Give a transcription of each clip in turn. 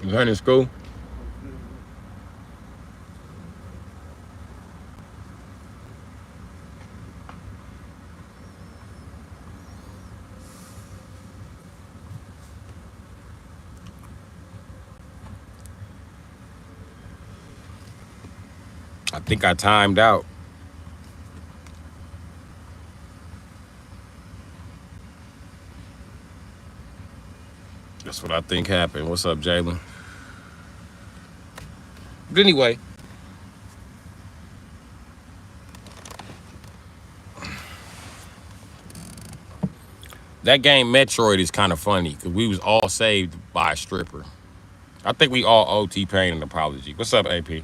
Was her in school? I think I timed out. That's what I think happened. What's up, Jalen? But anyway, that game Metroid is kind of funny because we was all saved by a stripper. I think we all owe T-Pain an apology. What's up, AP?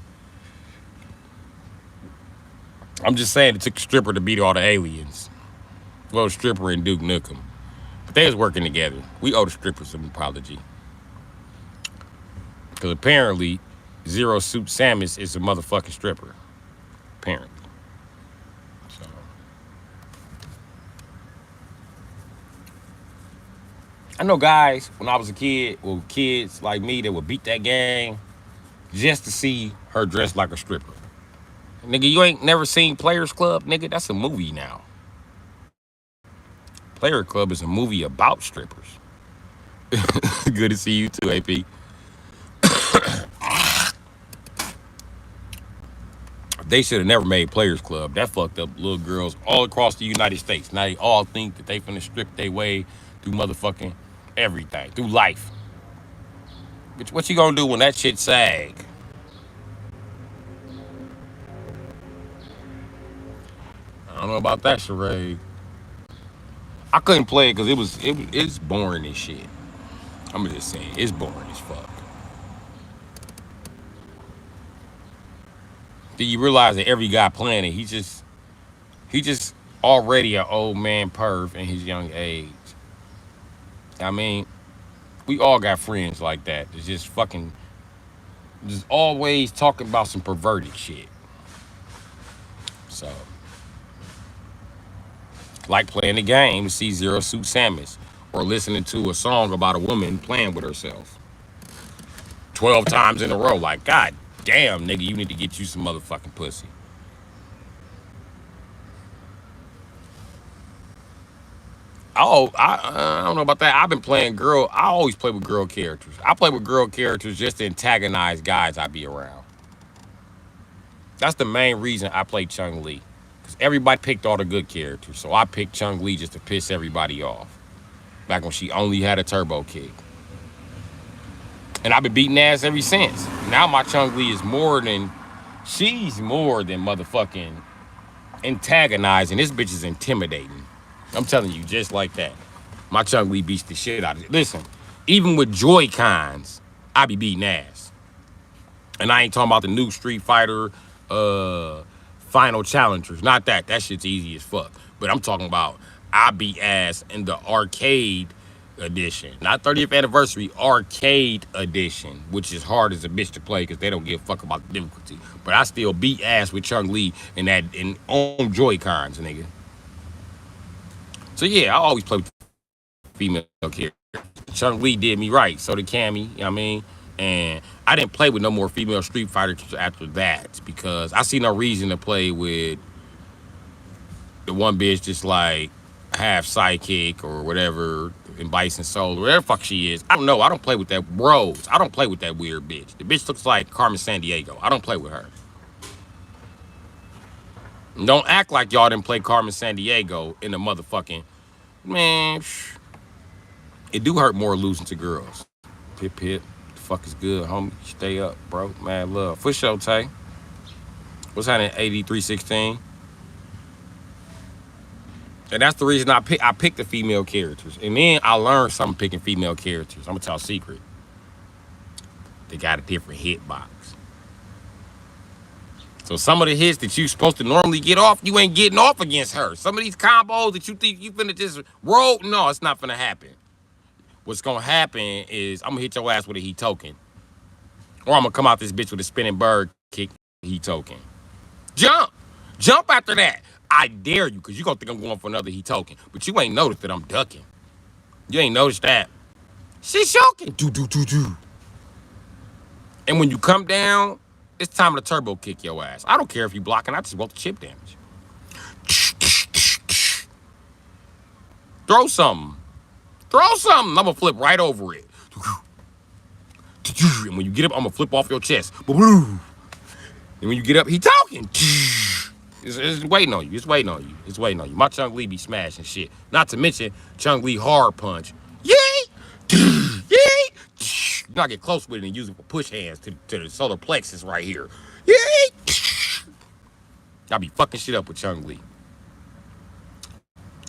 I'm just saying it took a stripper to beat all the aliens. Well, stripper and Duke Nukem. But they was working together. We owe the strippers an apology. Because apparently, Zero Suit Samus is a motherfucking stripper. Apparently. So. I know guys, when I was a kid, well, kids like me that would beat that game just to see her dressed like a stripper. Nigga, you ain't never seen Players Club? Nigga, that's a movie now. Player Club is a movie about strippers. Good to see you too, AP. They should have never made Players Club. That fucked up little girls all across the United States. Now they all think that they finna strip their way through motherfucking everything, through life. Bitch, what you gonna do when that shit sag? I don't know about that charade. I couldn't play it because it's boring as shit. I'm just saying, it's boring as fuck. Do you realize that every guy playing it, he just already an old man perv in his young age. I mean, we all got friends like that. It's just fucking, just always talking about some perverted shit. So, like playing the game to see Zero Suit Samus, or listening to a song about a woman playing with herself 12 times in a row. Like, God damn, nigga, you need to get you some motherfucking pussy. Oh, I don't know about that. I've been playing girl. I always play with girl characters. I play with girl characters just to antagonize guys I be around. That's the main reason I play Chung-Li. Because everybody picked all the good characters. So I picked Chung-Li just to piss everybody off. Back when she only had a turbo kick. And I've been beating ass ever since. Now my Chung-Li is she's more than motherfucking antagonizing. This bitch is intimidating. I'm telling you, just like that. My Chung-Li beats the shit out of it. Listen, even with Joy-Cons, I be beating ass. And I ain't talking about the new Street Fighter Final Challengers. Not that. That shit's easy as fuck. But I'm talking about I beat ass in the arcade edition. Not 30th anniversary, arcade edition, which is hard as a bitch to play because they don't give a fuck about the difficulty. But I still beat ass with Chung-Li in on Joy-Cons, nigga. So yeah, I always play with female characters. Chung-Li did me right, so did Cammy, you know what I mean? And I didn't play with no more female Street Fighters after that because I see no reason to play with the one bitch just like half sidekick or whatever in Bison Soul or whatever the fuck she is. I don't know. I don't play with that Rose. I don't play with that weird bitch. The bitch looks like Carmen Sandiego. I don't play with her. Don't act like y'all didn't play Carmen Sandiego in the motherfucking, man. It do hurt more losing to girls. Pip pip. The fuck is good, homie. Stay up, bro. Mad love. For sure, Tay. What's happening 8316? And that's the reason I picked the female characters. And then I learned something picking female characters. I'm gonna tell a secret. They got a different hitbox. So some of the hits that you supposed to normally get off, you ain't getting off against her. Some of these combos that you think you finna just roll, no, it's not finna happen. What's gonna happen is I'm gonna hit your ass with a heat token. Or I'm gonna come out this bitch with a spinning bird kick heat token. Jump! Jump after that. I dare you, because you gonna think I'm going for another heat token. But you ain't noticed that I'm ducking. You ain't noticed that. She's choking. Do. And when you come down, it's time to turbo kick your ass. I don't care if you blocking. I just want the chip damage. Throw something. Throw something. I'm gonna flip right over it. And when you get up, I'm gonna flip off your chest. And when you get up, he talking. It's waiting on you. It's waiting on you. It's waiting on you. My Chung Lee be smashing shit. Not to mention Chung Lee hard punch. Yay! Yay! You gotta get close with it and use it for push hands to the solar plexus right here. Yay! I be fucking shit up with Chung Lee.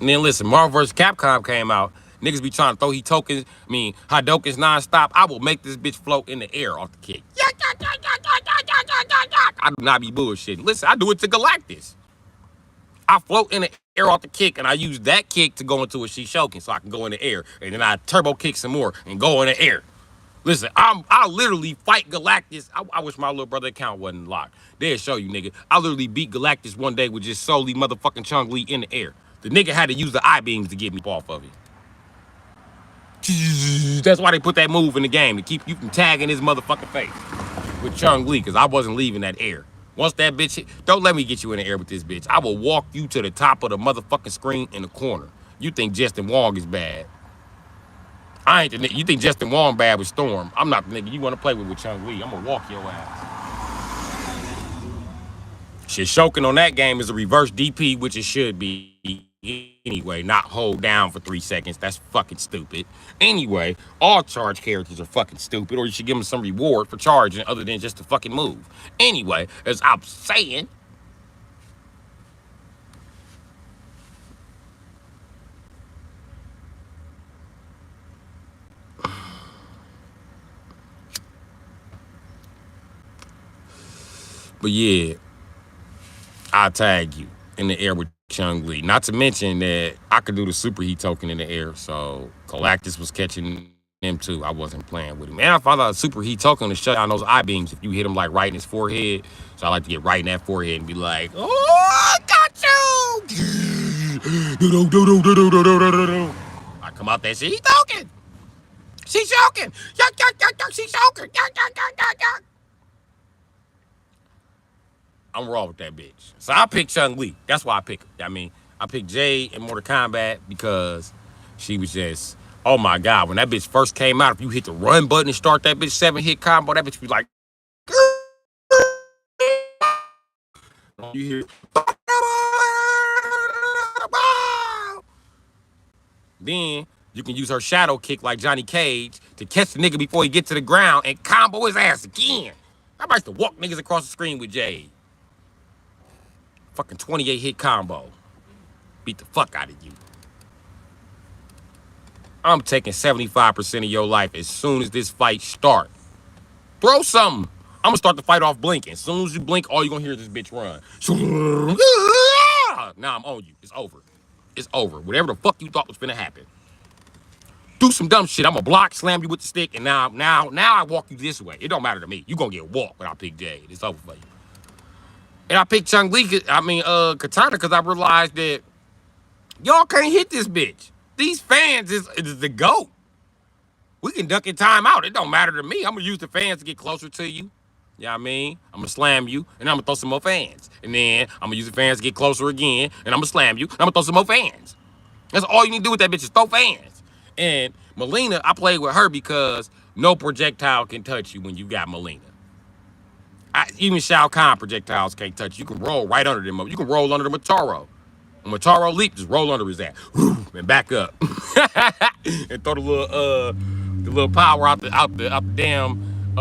And then listen, Marvel vs. Capcom came out. Niggas be trying to throw Hadokens nonstop. I will make this bitch float in the air off the kick. I do not be bullshitting. Listen, I do it to Galactus. I float in the air off the kick, and I use that kick to go into a Shishoken so I can go in the air. And then I turbo kick some more and go in the air. Listen, I literally fight Galactus. I wish my little brother account wasn't locked. They'll show you, nigga. I literally beat Galactus one day with just solely motherfucking Chung Lee in the air. The nigga had to use the eye beams to get me off of it. That's why they put that move in the game, to keep you from tagging his motherfucking face with Chung Lee, because I wasn't leaving that air. Once that bitch hit, don't let me get you in the air with this bitch. I will walk you to the top of the motherfucking screen in the corner. You think Justin Wong is bad. I ain't the nigga. You think Justin Wong bad with Storm. I'm not the nigga you want to play with Chung Lee. I'm going to walk your ass. Shit, Shokin on that game is a reverse DP, which it should be. Anyway, not hold down for 3 seconds. That's fucking stupid. Anyway, all charge characters are fucking stupid, or you should give them some reward for charging other than just to fucking move. Anyway, as I'm saying, but yeah, I'll tag you in the air with Chung Lee. Not to mention that I could do the super heat token in the air, so Galactus was catching him too. I wasn't playing with him. And I found out a super heat token to shut down those eye beams if you hit him like right in his forehead. So I like to get right in that forehead and be like, oh, I got you! I come out that shit, he's token! She's choking! She's choking! I'm raw with that bitch. So I picked Chung Lee. That's why I picked her. I picked Jade in Mortal Kombat because she was just, oh my God. When that bitch first came out, if you hit the run button and start that bitch 7-hit combo, that bitch be like, you hear, then you can use her shadow kick like Johnny Cage to catch the nigga before he get to the ground and combo his ass again. I used to walk niggas across the screen with Jade. Fucking 28 hit combo. Beat the fuck out of you. I'm taking 75% of your life as soon as this fight start. Throw something. I'm gonna start the fight off blinking. As soon as you blink, all you're gonna hear is this bitch run. Now I'm on you. It's over. It's over. Whatever the fuck you thought was finna happen. Do some dumb shit. I'm gonna block, slam you with the stick, and now I walk you this way. It don't matter to me. You gonna get walked when I pick Jade. It's over for you. And I picked Chung Lee, Katana, because I realized that y'all can't hit this bitch. These fans is the GOAT. We can duck in time out. It don't matter to me. I'm going to use the fans to get closer to you. You know what I mean? I'm going to slam you, and I'm going to throw some more fans. And then I'm going to use the fans to get closer again, and I'm going to slam you, and I'm going to throw some more fans. That's all you need to do with that bitch is throw fans. And Melina, I played with her because no projectile can touch you when you got Melina. Even Shao Kahn projectiles can't touch you. You can roll right under them. You can roll under the Mataro. When Mataro leap, just roll under his ass and back up, and throw the little power out the damn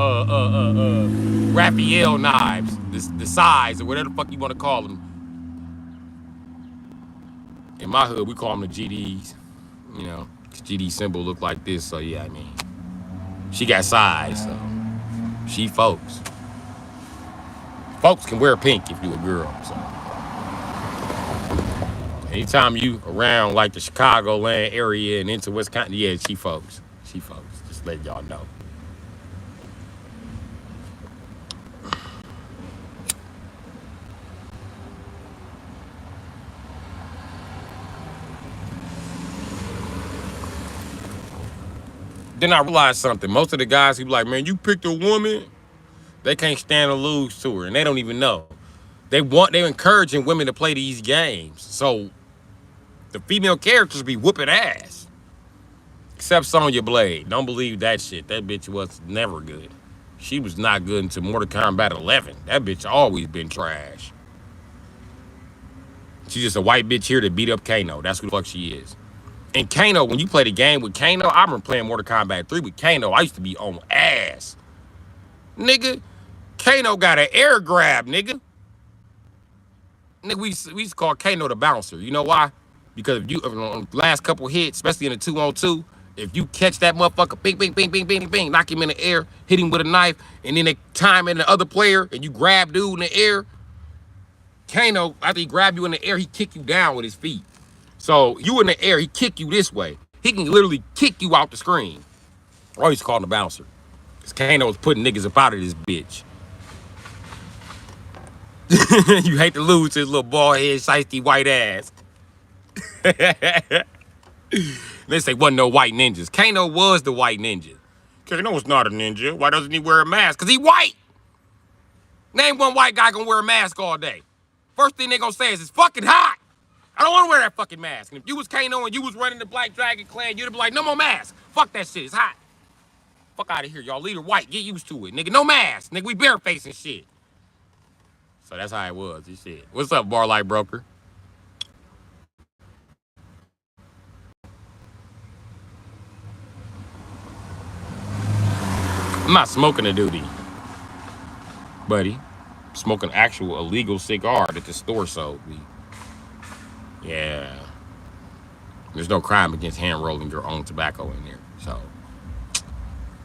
Raphael knives, the size or whatever the fuck you want to call them. In my hood, we call them the GDs. You know, GD symbol look like this. So yeah, she got size. So she folks. Folks can wear pink if you a girl, so. Anytime you around like the Chicagoland area and into Wisconsin, yeah, she folks. Just let y'all know. Then I realized something. Most of the guys who be like, man, you picked a woman. They can't stand to lose to her, and they don't even know. They're encouraging women to play these games. So the female characters be whooping ass. Except Sonya Blade. Don't believe that shit. That bitch was never good. She was not good until Mortal Kombat 11. That bitch always been trash. She's just a white bitch here to beat up Kano. That's who the fuck she is. And Kano, when you play the game with Kano, I remember playing Mortal Kombat 3 with Kano. I used to be on ass. Nigga, Kano got an air grab, nigga. Nigga, we used to call Kano the bouncer. You know why? Because if you, on the last couple hits, especially in the 2-on-2, if you catch that motherfucker, bing, bing, bing, bing, bing, bing, knock him in the air, hit him with a knife, and then they time in the other player, and you grab dude in the air, Kano, after he grab you in the air, he kick you down with his feet. So you in the air, he kick you this way. He can literally kick you out the screen. I used to call him the bouncer. Because Kano was putting niggas up out of this bitch. You hate to lose to his little bald head, shiesty white ass. They say wasn't no white ninjas. Kano was the white ninja. Kano was not a ninja. Why doesn't he wear a mask? Because he white. Name one white guy gonna wear a mask all day. First thing they gonna say is it's fucking hot. I don't want to wear that fucking mask. And if you was Kano and you was running the Black Dragon clan, you'd be like, no more mask. Fuck that shit. It's hot. Fuck out of here, y'all. Leader white. Get used to it. Nigga, no mask. Nigga, we barefacing shit. So that's how it was. This shit. What's up, Bar Light Broker? I'm not smoking a doobie, buddy. I'm smoking actual illegal cigar that the store sold me. Yeah. There's no crime against hand rolling your own tobacco in there. So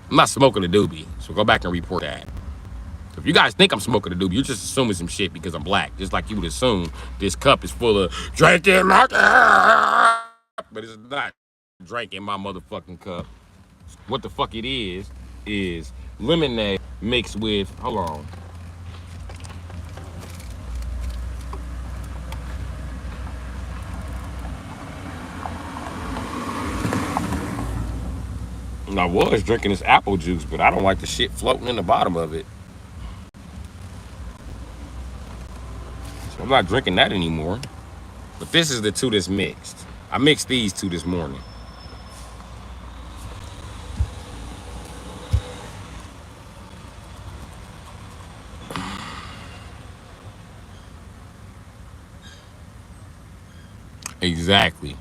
I'm not smoking a doobie. So go back and report that. If you guys think I'm smoking a doobie, you're just assuming some shit because I'm black. Just like you would assume this cup is full of drinking my cup. But it's not drinking my motherfucking cup. What the fuck it is lemonade mixed with, hold on. I was drinking this apple juice, but I don't like the shit floating in the bottom of it. So I'm not drinking that anymore. But this is the two that's mixed. I mixed these two this morning. Exactly.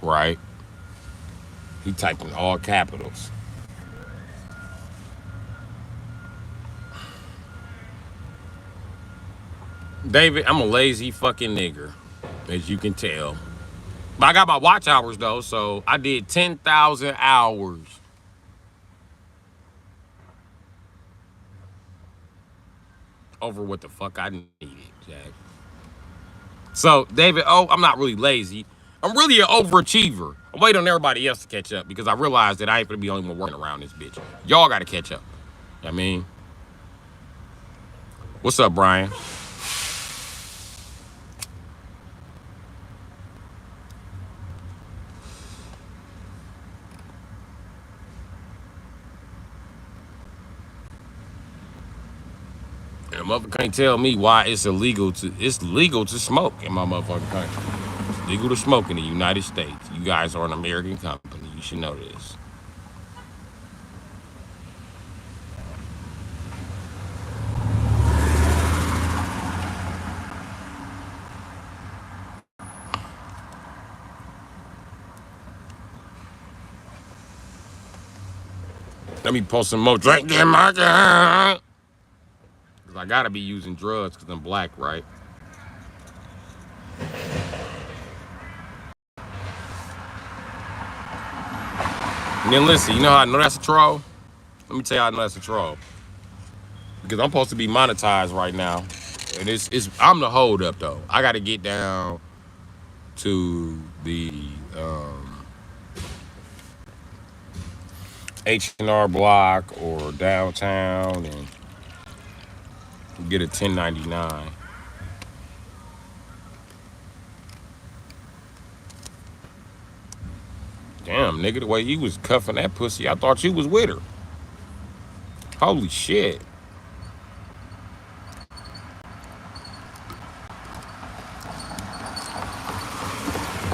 Right. He typed in all capitals. David, I'm a lazy fucking nigger, as you can tell. But I got my watch hours though, so I did 10,000 hours. Over what the fuck I needed, Jack. So, David, I'm not really lazy. I'm really an overachiever. I'm waiting on everybody else to catch up because I realized that I ain't gonna be the only one working around this bitch. Y'all gotta catch up. You know what I mean? What's up, Brian? And a motherfucker can't tell me why it's legal to smoke in my motherfucking country. It's legal to smoke in the United States. You guys are an American company. You should know this. Let me post some more drink in my gun. Cause I gotta be using drugs because I'm black, right? And then listen, you know how I know that's a troll? Let me tell you how I know that's a troll. Because I'm supposed to be monetized right now. And I'm the hold up though. I gotta get down to the H&R Block or downtown and get a 1099. Damn, nigga, the way you was cuffing that pussy, I thought you was with her. Holy shit.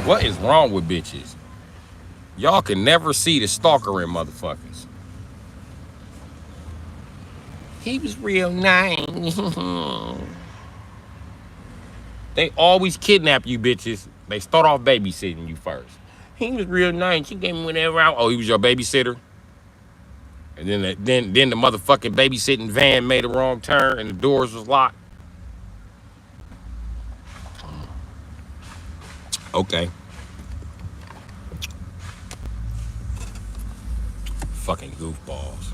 What is wrong with bitches? Y'all can never see the stalker in motherfuckers. He was real nice. They always kidnap you bitches. They start off babysitting you first. He was real nice. He gave me whatever I. Oh, he was your babysitter. And then the motherfucking babysitting van made a wrong turn and the doors was locked. Okay. Fucking goofballs.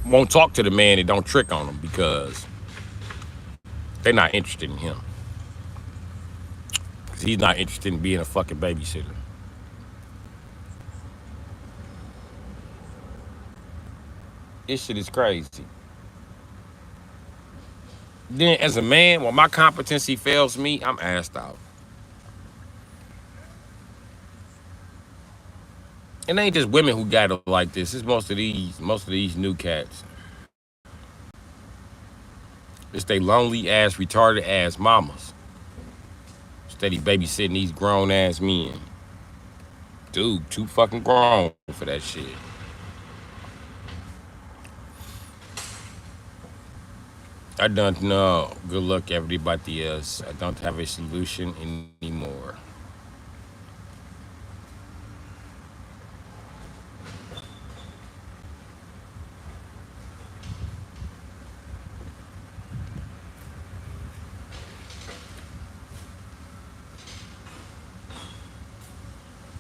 Won't talk to the man that don't trick on them because they're not interested in him. Because he's not interested in being a fucking babysitter. This shit is crazy. Then as a man, when my competency fails me, I'm assed out. It ain't just women who got it like this. It's most of these new cats. It's they lonely ass, retarded ass mamas. Steady babysitting these grown ass men. Dude, too fucking grown for that shit. I don't know. Good luck, everybody else. I don't have a solution anymore.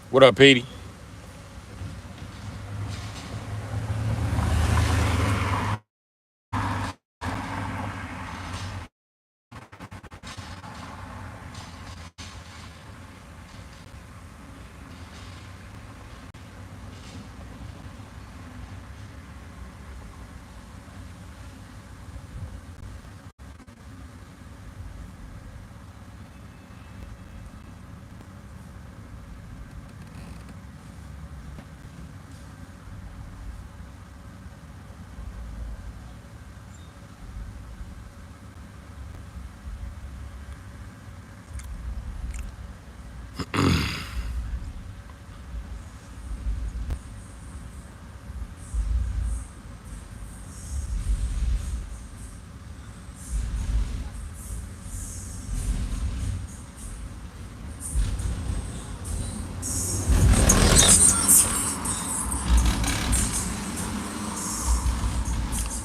What up, Petey?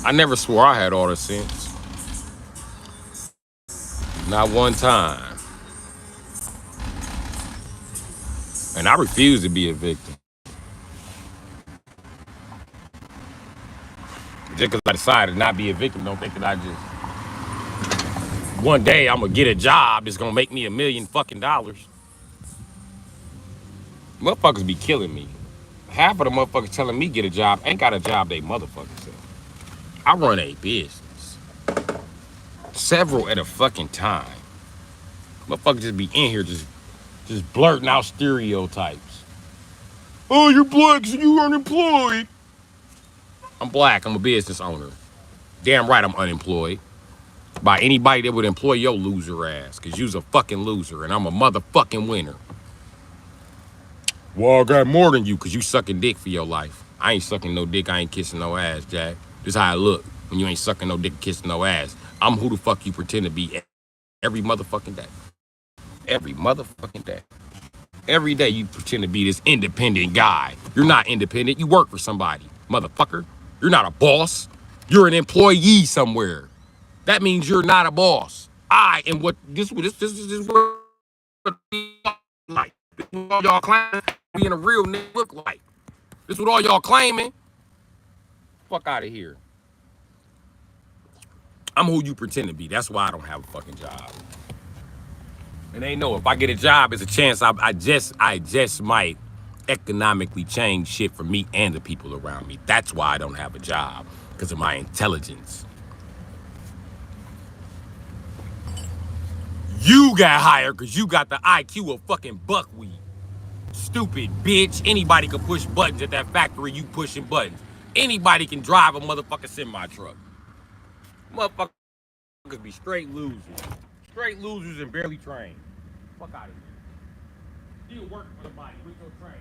I never swore I had all the sense. Not one time. And I refuse to be a victim. Just because I decided to not be a victim, don't think that I just one day I'm gonna get a job that's gonna make me $1 million fucking dollars. Motherfuckers be killing me. Half of the motherfuckers telling me get a job ain't got a job they motherfuckers say. I run a business. Several at a fucking time. Motherfuckers just be in here just blurting out stereotypes. Oh, you're black, so you unemployed. I'm black, I'm a business owner. Damn right I'm unemployed. By anybody that would employ your loser ass. Cause you's a fucking loser and I'm a motherfucking winner. Well, I got more than you cause you sucking dick for your life. I ain't sucking no dick, I ain't kissing no ass, Jack. This how I look when you ain't sucking no dick and kissing no ass. I'm who the fuck you pretend to be every motherfucking day. Every motherfucking day. Every day you pretend to be this independent guy. You're not independent, you work for somebody, motherfucker. You're not a boss. You're an employee somewhere. That means you're not a boss. I am what this is what like. This is what all y'all claiming being a real nigga look like. This is what all y'all claiming. Fuck out of here. I'm who you pretend to be. That's why I don't have a fucking job. And they know if I get a job, it's a chance I just might economically change shit for me and the people around me. That's why I don't have a job. Because of my intelligence. You got hired because you got the IQ of fucking buckwheat. stupid, bitch. Anybody can push buttons at that factory, you pushing buttons. Anybody can drive a motherfucking semi-truck. Motherfuckers be straight losers. Straight losers and barely trained. Fuck out of here. You work for the body with your train.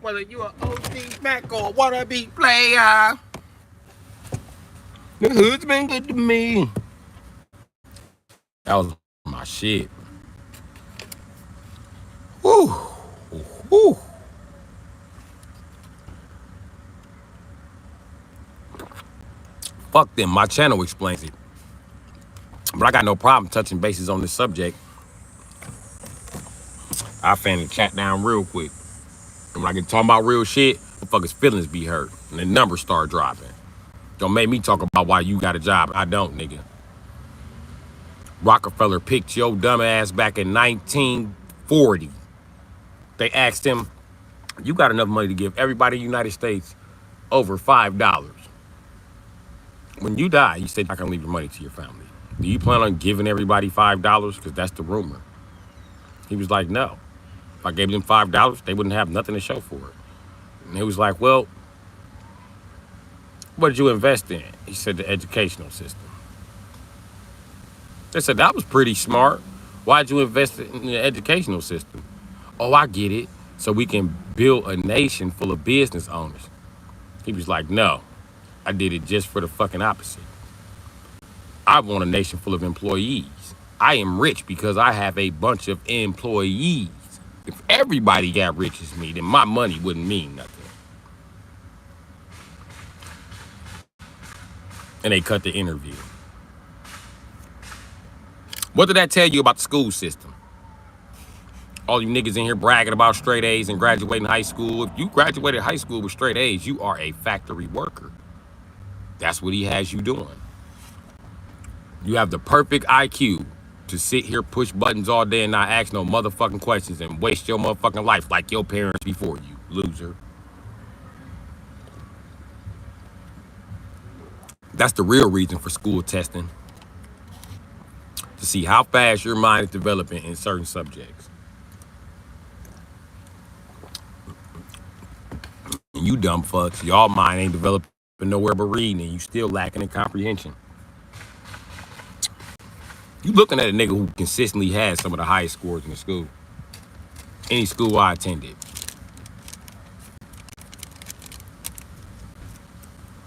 Whether you a OG Mac or wanna be player, the hood's been good to me. That was my shit. Woo, woo. Fuck them. My channel explains it, but I got no problem touching bases on this subject. I fan the chat down real quick. And when I get talking about real shit, motherfuckers' feelings be hurt. And the numbers start dropping. Don't make me talk about why you got a job. I don't, nigga. Rockefeller picked your dumb ass back in 1940. They asked him, you got enough money to give everybody in the United States over $5. When you die, you said I can leave your money to your family. Do you plan on giving everybody $5? Because that's the rumor. He was like, no. If I gave them $5, they wouldn't have nothing to show for it. And he was like, well, what did you invest in? He said, the educational system. They said, that was pretty smart. Why'd you invest in the educational system? Oh, I get it. So we can build a nation full of business owners. He was like, no, I did it just for the fucking opposite. I want a nation full of employees. I am rich because I have a bunch of employees. If everybody got rich as me, then my money wouldn't mean nothing. And they cut the interview. What did that tell you about the school system? All you niggas in here bragging about straight A's and graduating high school. If you graduated high school with straight A's, you are a factory worker. That's what he has you doing. You have the perfect IQ to sit here, push buttons all day and not ask no motherfucking questions and waste your motherfucking life like your parents before you, loser. That's the real reason for school testing. To see how fast your mind is developing in certain subjects. And you dumb fucks, y'all mind ain't developing nowhere but reading and you still lacking in comprehension. You looking at a nigga who consistently has some of the highest scores in the school. Any school I attended.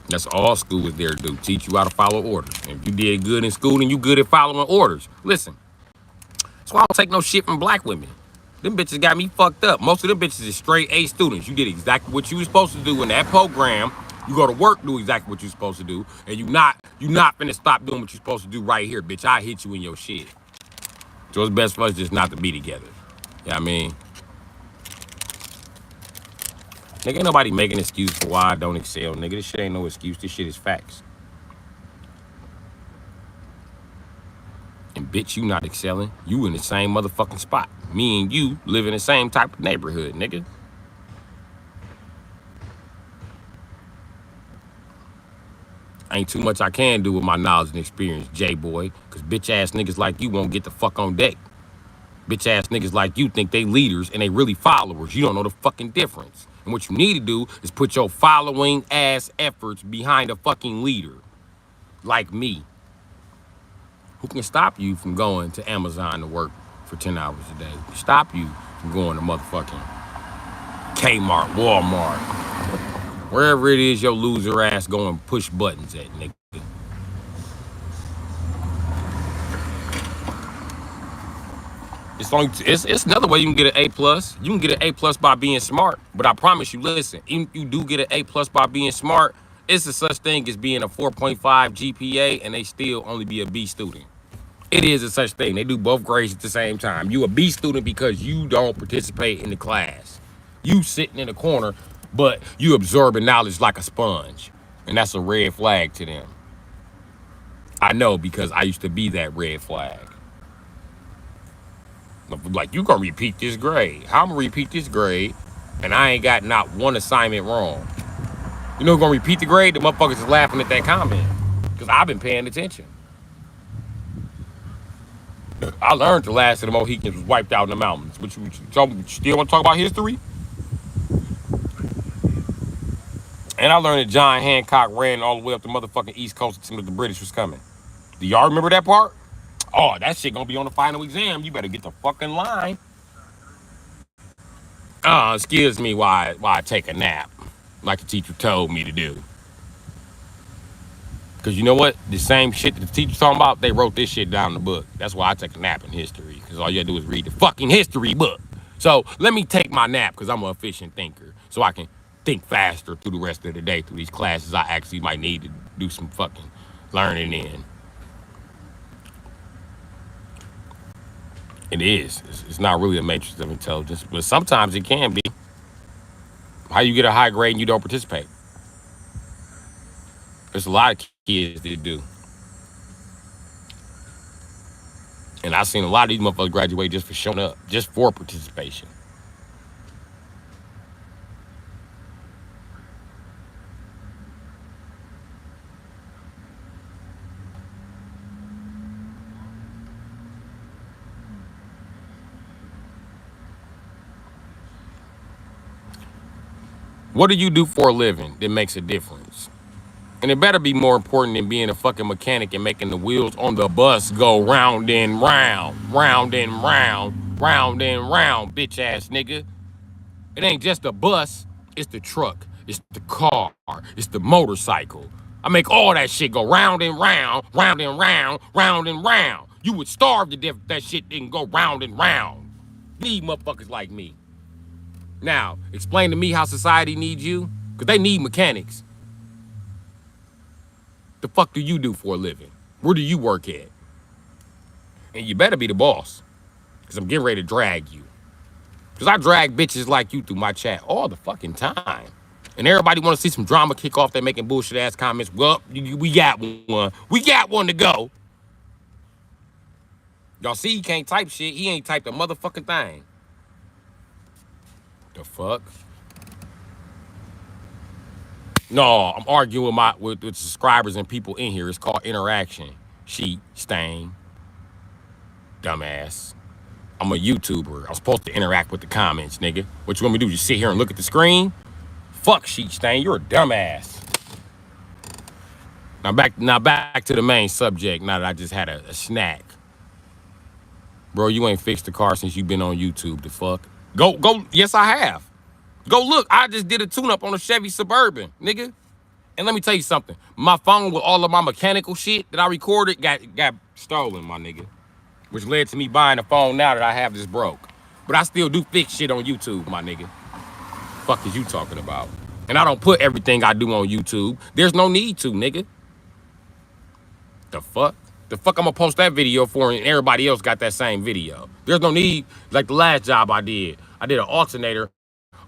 That's all school is there to do, teach you how to follow orders. And if you did good in school, then you good at following orders. Listen, that's why I don't take no shit from black women. Them bitches got me fucked up. Most of them bitches is straight A students. You did exactly what you were supposed to do in that program. You go to work, do exactly what you're supposed to do, and you not finna stop doing what you're supposed to do right here, bitch. I hit you in your shit. So it's best for us just not to be together. You know what I mean? Nigga, ain't nobody making excuses for why I don't excel, nigga. This shit ain't no excuse. This shit is facts. And bitch, you not excelling. You in the same motherfucking spot. Me and you live in the same type of neighborhood, nigga. Ain't too much I can do with my knowledge and experience, J-boy. Cause bitch ass niggas like you won't get the fuck on deck. Bitch ass niggas like you think they leaders and they really followers. You don't know the fucking difference. And what you need to do is put your following ass efforts behind a fucking leader. Like me. Who can stop you from going to Amazon to work for 10 hours a day. Stop you from going to motherfucking Kmart, Walmart, wherever it is your loser ass going push buttons at, nigga. It's another way you can get an A+. You can get an A+ by being smart. But I promise you, listen, even if you do get an A+ by being smart, it's a such thing as being a 4.5 GPA and they still only be a B student. It is a such thing. They do both grades at the same time. You a B student because you don't participate in the class. You sitting in the corner, but you absorbing knowledge like a sponge. And that's a red flag to them. I know because I used to be that red flag. Like, you gonna repeat this grade. How I'm gonna repeat this grade and I ain't got not one assignment wrong? You know who's gonna repeat the grade? The motherfuckers is laughing at that comment. Because I've been paying attention. I learned the last of the Mohicans was wiped out in the mountains. But you still want to talk about history? And I learned that John Hancock ran all the way up the motherfucking East Coast until the British was coming. Do y'all remember that part? Oh, that shit gonna be on the final exam. You better get the fucking line. Excuse me while I take a nap, like the teacher told me to do. Because you know what? The same shit that the teacher's talking about, they wrote this shit down in the book. That's why I take a nap in history. Because all you gotta do is read the fucking history book. So let me take my nap because I'm an efficient thinker. So I can think faster through the rest of the day through these classes I actually might need to do some fucking learning in. It is. It's not really a matrix of intelligence, but sometimes it can be. How you get a high grade and you don't participate? There's a lot of kids that do. And I've seen a lot of these motherfuckers graduate just for showing up, just for participation. What do you do for a living that makes a difference? And it better be more important than being a fucking mechanic and making the wheels on the bus go round and round, round and round, round and round, bitch ass nigga. It ain't just the bus, it's the truck, it's the car, it's the motorcycle. I make all that shit go round and round, round and round, round and round. You would starve to death if that shit didn't go round and round. Need motherfuckers like me. Now, explain to me how society needs you, because they need mechanics. The fuck do you do for a living? Where do you work at? And you better be the boss, because I'm getting ready to drag you. Because I drag bitches like you through my chat all the fucking time. And everybody want to see some drama kick off. They making bullshit ass comments. Well, we got one. We got one to go. Y'all see he can't type shit. He ain't typed a motherfucking thing. The fuck? No, I'm arguing with subscribers and people in here. It's called interaction. Sheet, stain, dumbass. I'm a YouTuber. I'm supposed to interact with the comments, nigga. What you want me to do? Just sit here and look at the screen? Fuck sheet stain. You're a dumbass. Now back to the main subject. Now that I just had a snack, bro. You ain't fixed the car since you've been on YouTube. The fuck? Go. Yes, I have. Go look. I just did a tune-up on a Chevy Suburban, nigga. And let me tell you something. My phone with all of my mechanical shit that I recorded got stolen, my nigga. Which led to me buying a phone now that I have this broke. But I still do fix shit on YouTube, my nigga. Fuck is you talking about? And I don't put everything I do on YouTube. There's no need to, nigga. The fuck? The fuck I'm gonna post that video for and everybody else got that same video. There's no need. Like the last job I did an alternator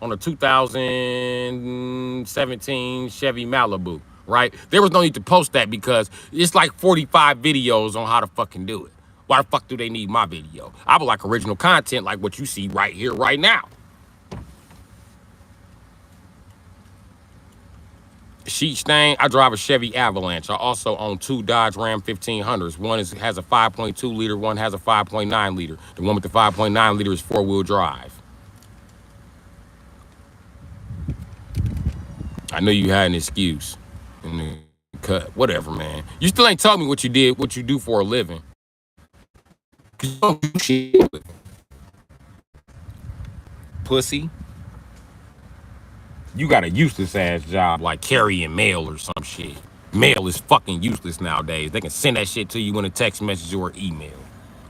on a 2017 Chevy Malibu, right? There was no need to post that because it's like 45 videos on how to fucking do it. Why the fuck do they need my video? I would like original content like what you see right here, right now. Sheet stain, I drive a Chevy Avalanche. I also own 2 Dodge Ram 1500s. One has a 5.2 liter, one has a 5.9 liter. The one with the 5.9 liter is 4-wheel drive. I know you had an excuse. Cut, whatever, man. You still ain't told me what you did, what you do for a living. You don't do shit with pussy. You got a useless ass job like carrying mail or some shit. Mail is fucking useless nowadays. They can send that shit to you in a text message or email.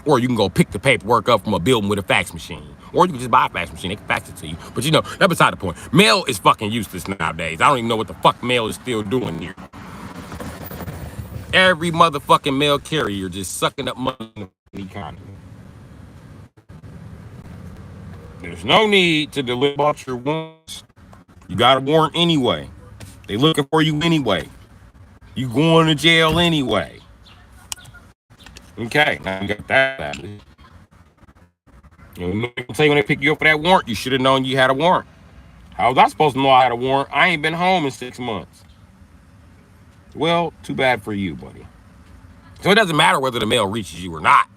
Or you can go pick the paperwork up from a building with a fax machine. Or you can just buy a fax machine. They can fax it to you. But you know, that's beside the point. Mail is fucking useless nowadays. I don't even know what the fuck mail is still doing here. Every motherfucking mail carrier just sucking up money in the economy. There's no need to deliver out your warrants. You got a warrant anyway. They looking for you anyway. You going to jail anyway. Okay, now you got that. You know, tell you when they pick you up for that warrant, you should have known you had a warrant. How was I supposed to know I had a warrant? I ain't been home in 6 months. Well, too bad for you, buddy. So it doesn't matter whether the mail reaches you or not.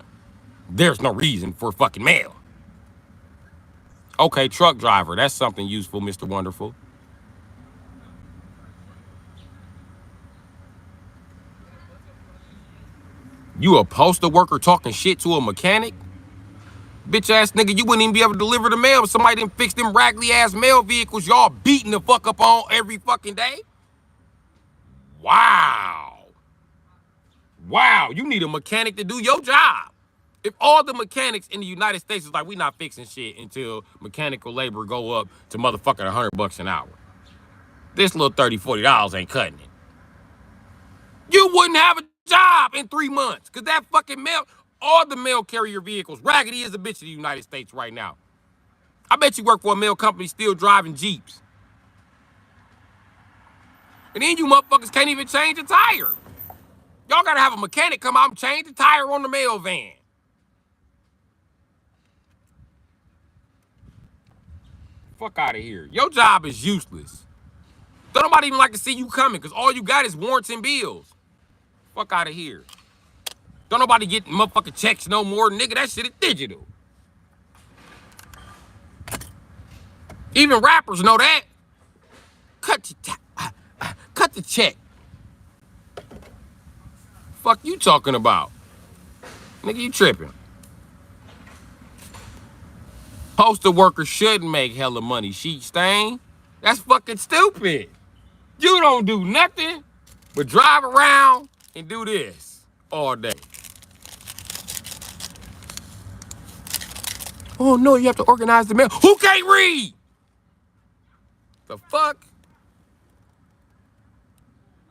There's no reason for fucking mail. Okay, truck driver, that's something useful, Mr. Wonderful. You a postal worker talking shit to a mechanic? Bitch ass nigga, you wouldn't even be able to deliver the mail if somebody didn't fix them raggedy ass mail vehicles y'all beating the fuck up on every fucking day. Wow. Wow, you need a mechanic to do your job. If all the mechanics in the United States is like, we not fixing shit until mechanical labor go up to motherfucking $100 an hour. This little $30, $40 ain't cutting it. You wouldn't have a job in 3 months because that fucking mail, all the mail carrier vehicles, raggedy as a bitch in the United States right now. I bet you work for a mail company still driving Jeeps. And then you motherfuckers can't even change a tire. Y'all gotta have a mechanic come out and change the tire on the mail van. Fuck out of here. Your job is useless. Don't nobody even like to see you coming because all you got is warrants and bills. Fuck out of here. Don't nobody get motherfucking checks no more, nigga. That shit is digital. Even rappers know that. Cut the check. Fuck you talking about? Nigga, you tripping. Postal workers shouldn't make hella money, Sheet Stain. That's fucking stupid. You don't do nothing but drive around and do this all day. Oh no, you have to organize the mail. Who can't read? The fuck?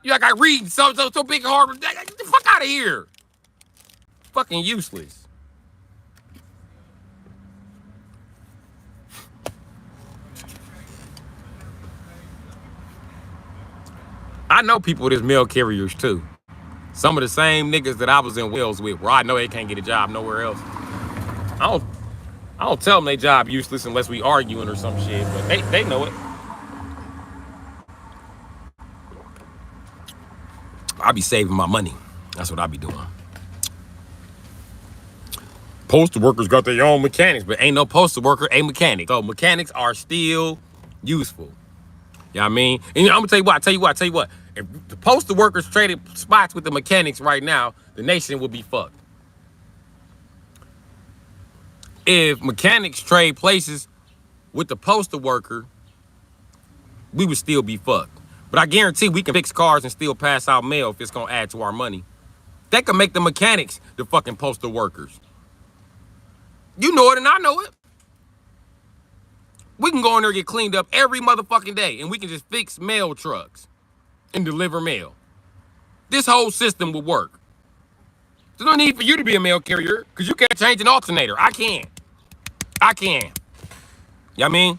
You like I read so big and hard. Get the fuck out of here. Fucking useless. I know people that's mail carriers too. Some of the same niggas that I was in Wales with, where I know they can't get a job nowhere else. I don't tell them they job useless unless we arguing or some shit, but they know it. I be saving my money. That's what I be doing. Postal workers got their own mechanics, but ain't no postal worker a mechanic. So mechanics are still useful. You know what I mean? And you know, I'm gonna tell you what. If the postal workers traded spots with the mechanics right now, the nation would be fucked. If mechanics trade places with the postal worker, we would still be fucked. But I guarantee we can fix cars and still pass out mail if it's gonna add to our money. That can make the mechanics the fucking postal workers. You know it and I know it. We can go in there and get cleaned up every motherfucking day and we can just fix mail trucks and deliver mail. This whole system will work. There's no need for you to be a mail carrier because you can't change an alternator. I can. You know what I mean?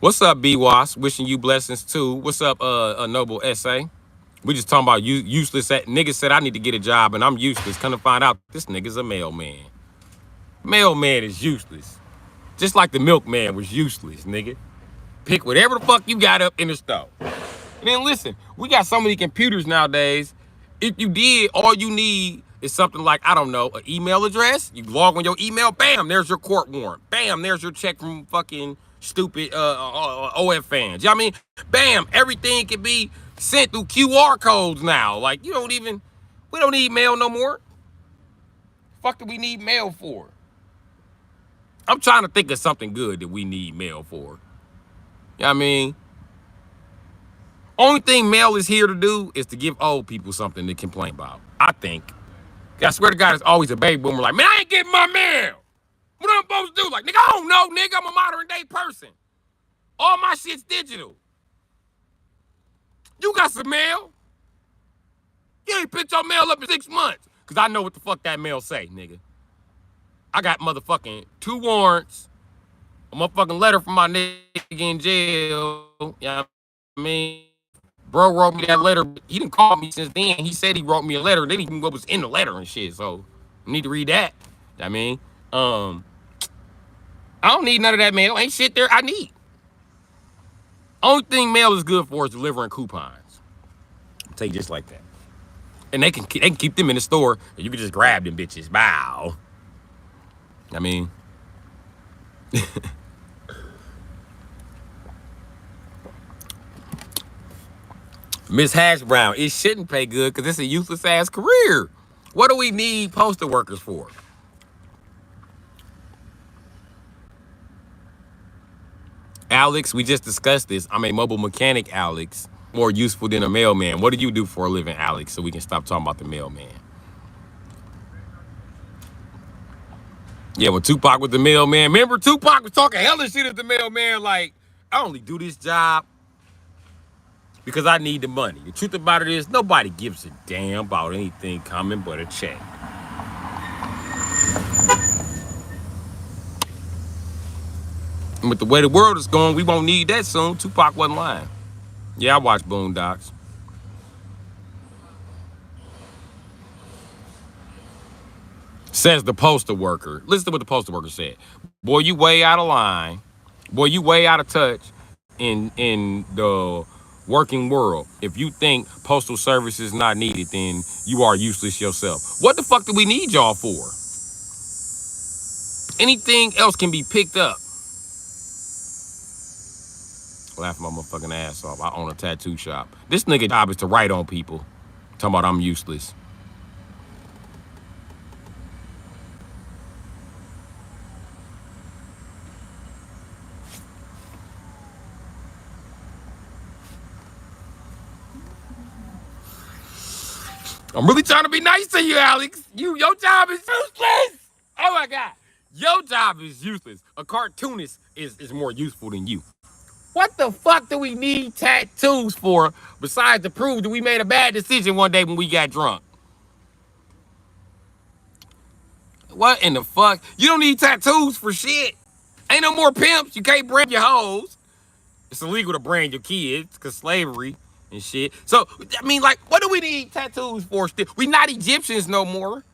What's up, B-Was? Wishing you blessings too. What's up, a noble essay? We just talking about useless. Niggas said I need to get a job and I'm useless. Come to find out, this nigga's a mailman. Mailman is useless. Just like the milkman was useless, nigga. Pick whatever the fuck you got up in the store. And then listen, we got so many computers nowadays. If you did, all you need is something like, I don't know, an email address. You log on your email, bam, there's your court warrant. Bam, there's your check from fucking stupid OF fans. You know what I mean? Bam, everything can be sent through QR codes now. Like, we don't even We don't need mail no more. Fuck do we need mail for? I'm trying to think of something good that we need mail for. You know what I mean? Only thing mail is here to do is to give old people something to complain about. I think. I swear to God, it's always a baby boomer like, man, I ain't getting my mail. What am I supposed to do? Like, nigga, I don't know, nigga. I'm a modern day person. All my shit's digital. You got some mail? You ain't picked your mail up in 6 months. Because I know what the fuck that mail say, nigga. I got motherfucking 2 warrants, a motherfucking letter from my nigga in jail. You know what I mean? Bro wrote me that letter. He didn't call me since then. He said he wrote me a letter. Then he knew what was in the letter and shit. So, I need to read that. You know what I mean? I don't need none of that mail. Ain't shit there I need. Only thing mail is good for is delivering coupons. I'll tell you just like that. And they can keep them in the store, and you can just grab them bitches. Bow. I mean, Miss Hash Brown, it shouldn't pay good because it's a useless ass career. What do we need postal workers for? Alex, we just discussed this. I'm a mobile mechanic, Alex. More useful than a mailman. What do you do for a living, Alex? So we can stop talking about the mailman. Yeah, when Tupac was the mailman, remember Tupac was talking hella shit at the mailman like, I only do this job because I need the money. The truth about it is nobody gives a damn about anything coming but a check. And with the way the world is going, we won't need that soon. Tupac wasn't lying. Yeah, I watch Boondocks. Says the postal worker. Listen to what the postal worker said. Boy, you way out of line. Boy, you way out of touch in the working world. If you think postal service is not needed, then you are useless yourself. What the fuck do we need y'all for? Anything else can be picked up. Laughing my motherfucking ass off. I own a tattoo shop. This nigga job is to write on people. Talking about I'm useless. I'm really trying to be nice to you, Alex. Your job is useless. Oh my God. Your job is useless. A cartoonist is more useful than you. What the fuck do we need tattoos for besides to prove that we made a bad decision one day when we got drunk? What in the fuck? You don't need tattoos for shit. Ain't no more pimps. You can't brand your hoes. It's illegal to brand your kids because slavery and shit. So, I mean, like, what do we need tattoos for still? We not Egyptians no more.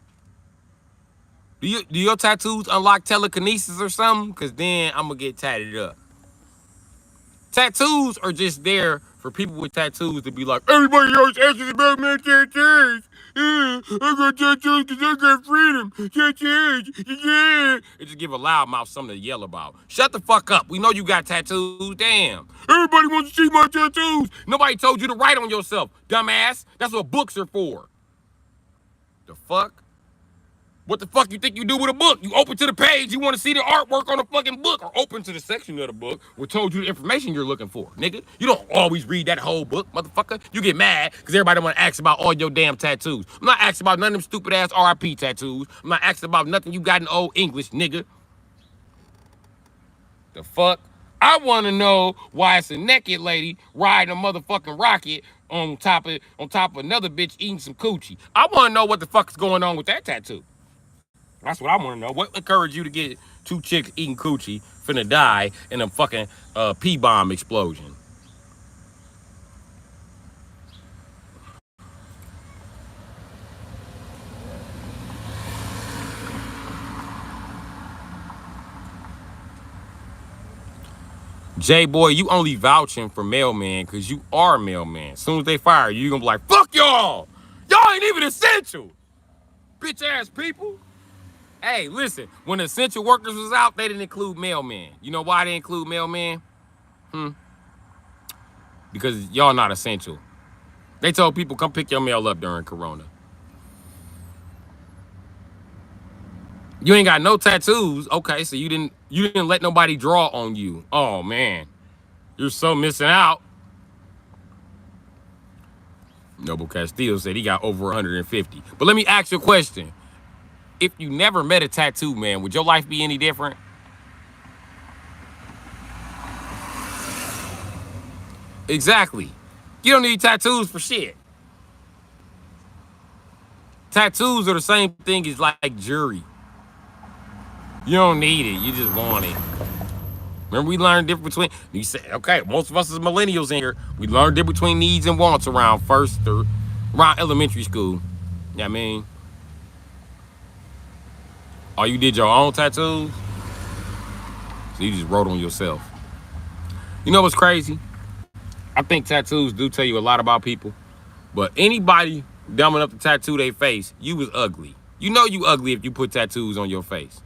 Do your tattoos unlock telekinesis or something? Because then I'm going to get tatted up. Tattoos are just there for people with tattoos to be like, everybody else asks about my tattoos. Yeah, I got tattoos because I got freedom. Tattoos, yeah. And just give a loudmouth something to yell about. Shut the fuck up. We know you got tattoos. Damn. Everybody wants to see my tattoos. Nobody told you to write on yourself, dumbass. That's what books are for. The fuck? What the fuck you think you do with a book? You open to the page, you want to see the artwork on the fucking book, or open to the section of the book where told you the information you're looking for, nigga. You don't always read that whole book, motherfucker. You get mad because everybody want to ask about all your damn tattoos. I'm not asking about none of them stupid ass RIP tattoos. I'm not asking about nothing you got in old English, nigga. The fuck? I want to know why it's a naked lady riding a motherfucking rocket on top of another bitch eating some coochie. I want to know what the fuck is going on with that tattoo. That's what I want to know. What encouraged you to get 2 chicks eating coochie finna die in a fucking P-bomb explosion? Jay boy, you only vouching for mailman because you are mailman. As soon as they fire you, you're gonna be like, fuck y'all! Y'all ain't even essential! Bitch ass people! Hey, listen, when essential workers was out, they didn't include mailman. You know why they include mailman? Because y'all not essential. They told people, come pick your mail up during Corona. You ain't got no tattoos. Okay, so you didn't let nobody draw on you. Oh man, you're so missing out. Noble Castillo said he got over 150. But let me ask you a question. If you never met a tattoo man, would your life be any different? Exactly. You don't need tattoos for shit. Tattoos are the same thing as like jewelry. You don't need it. You just want it. Remember, we learned difference between. You say, okay, most of us as millennials in here, we learned difference between needs and wants around first or around elementary school. You know what I mean? Oh, you did your own tattoos? So you just wrote on yourself. You know what's crazy? I think tattoos do tell you a lot about people. But anybody dumb enough to tattoo their face, you was ugly. You know you ugly if you put tattoos on your face.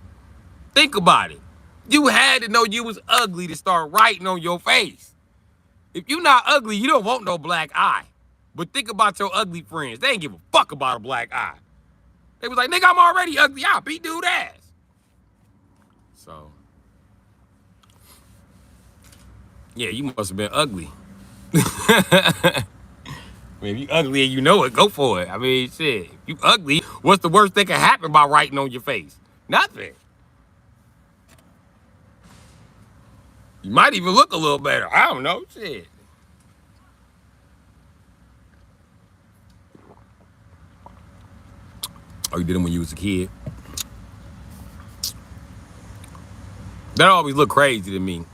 Think about it. You had to know you was ugly to start writing on your face. If you not ugly, you don't want no black eye. But think about your ugly friends. They ain't give a fuck about a black eye. They was like, nigga, I'm already ugly. I'll beat dude ass. So, yeah, you must have been ugly. I mean, if you ugly and you know it, go for it. I mean, shit, if you ugly, what's the worst that can happen by writing on your face? Nothing. You might even look a little better. I don't know, shit. Oh, you did them when you was a kid? That always look crazy to me.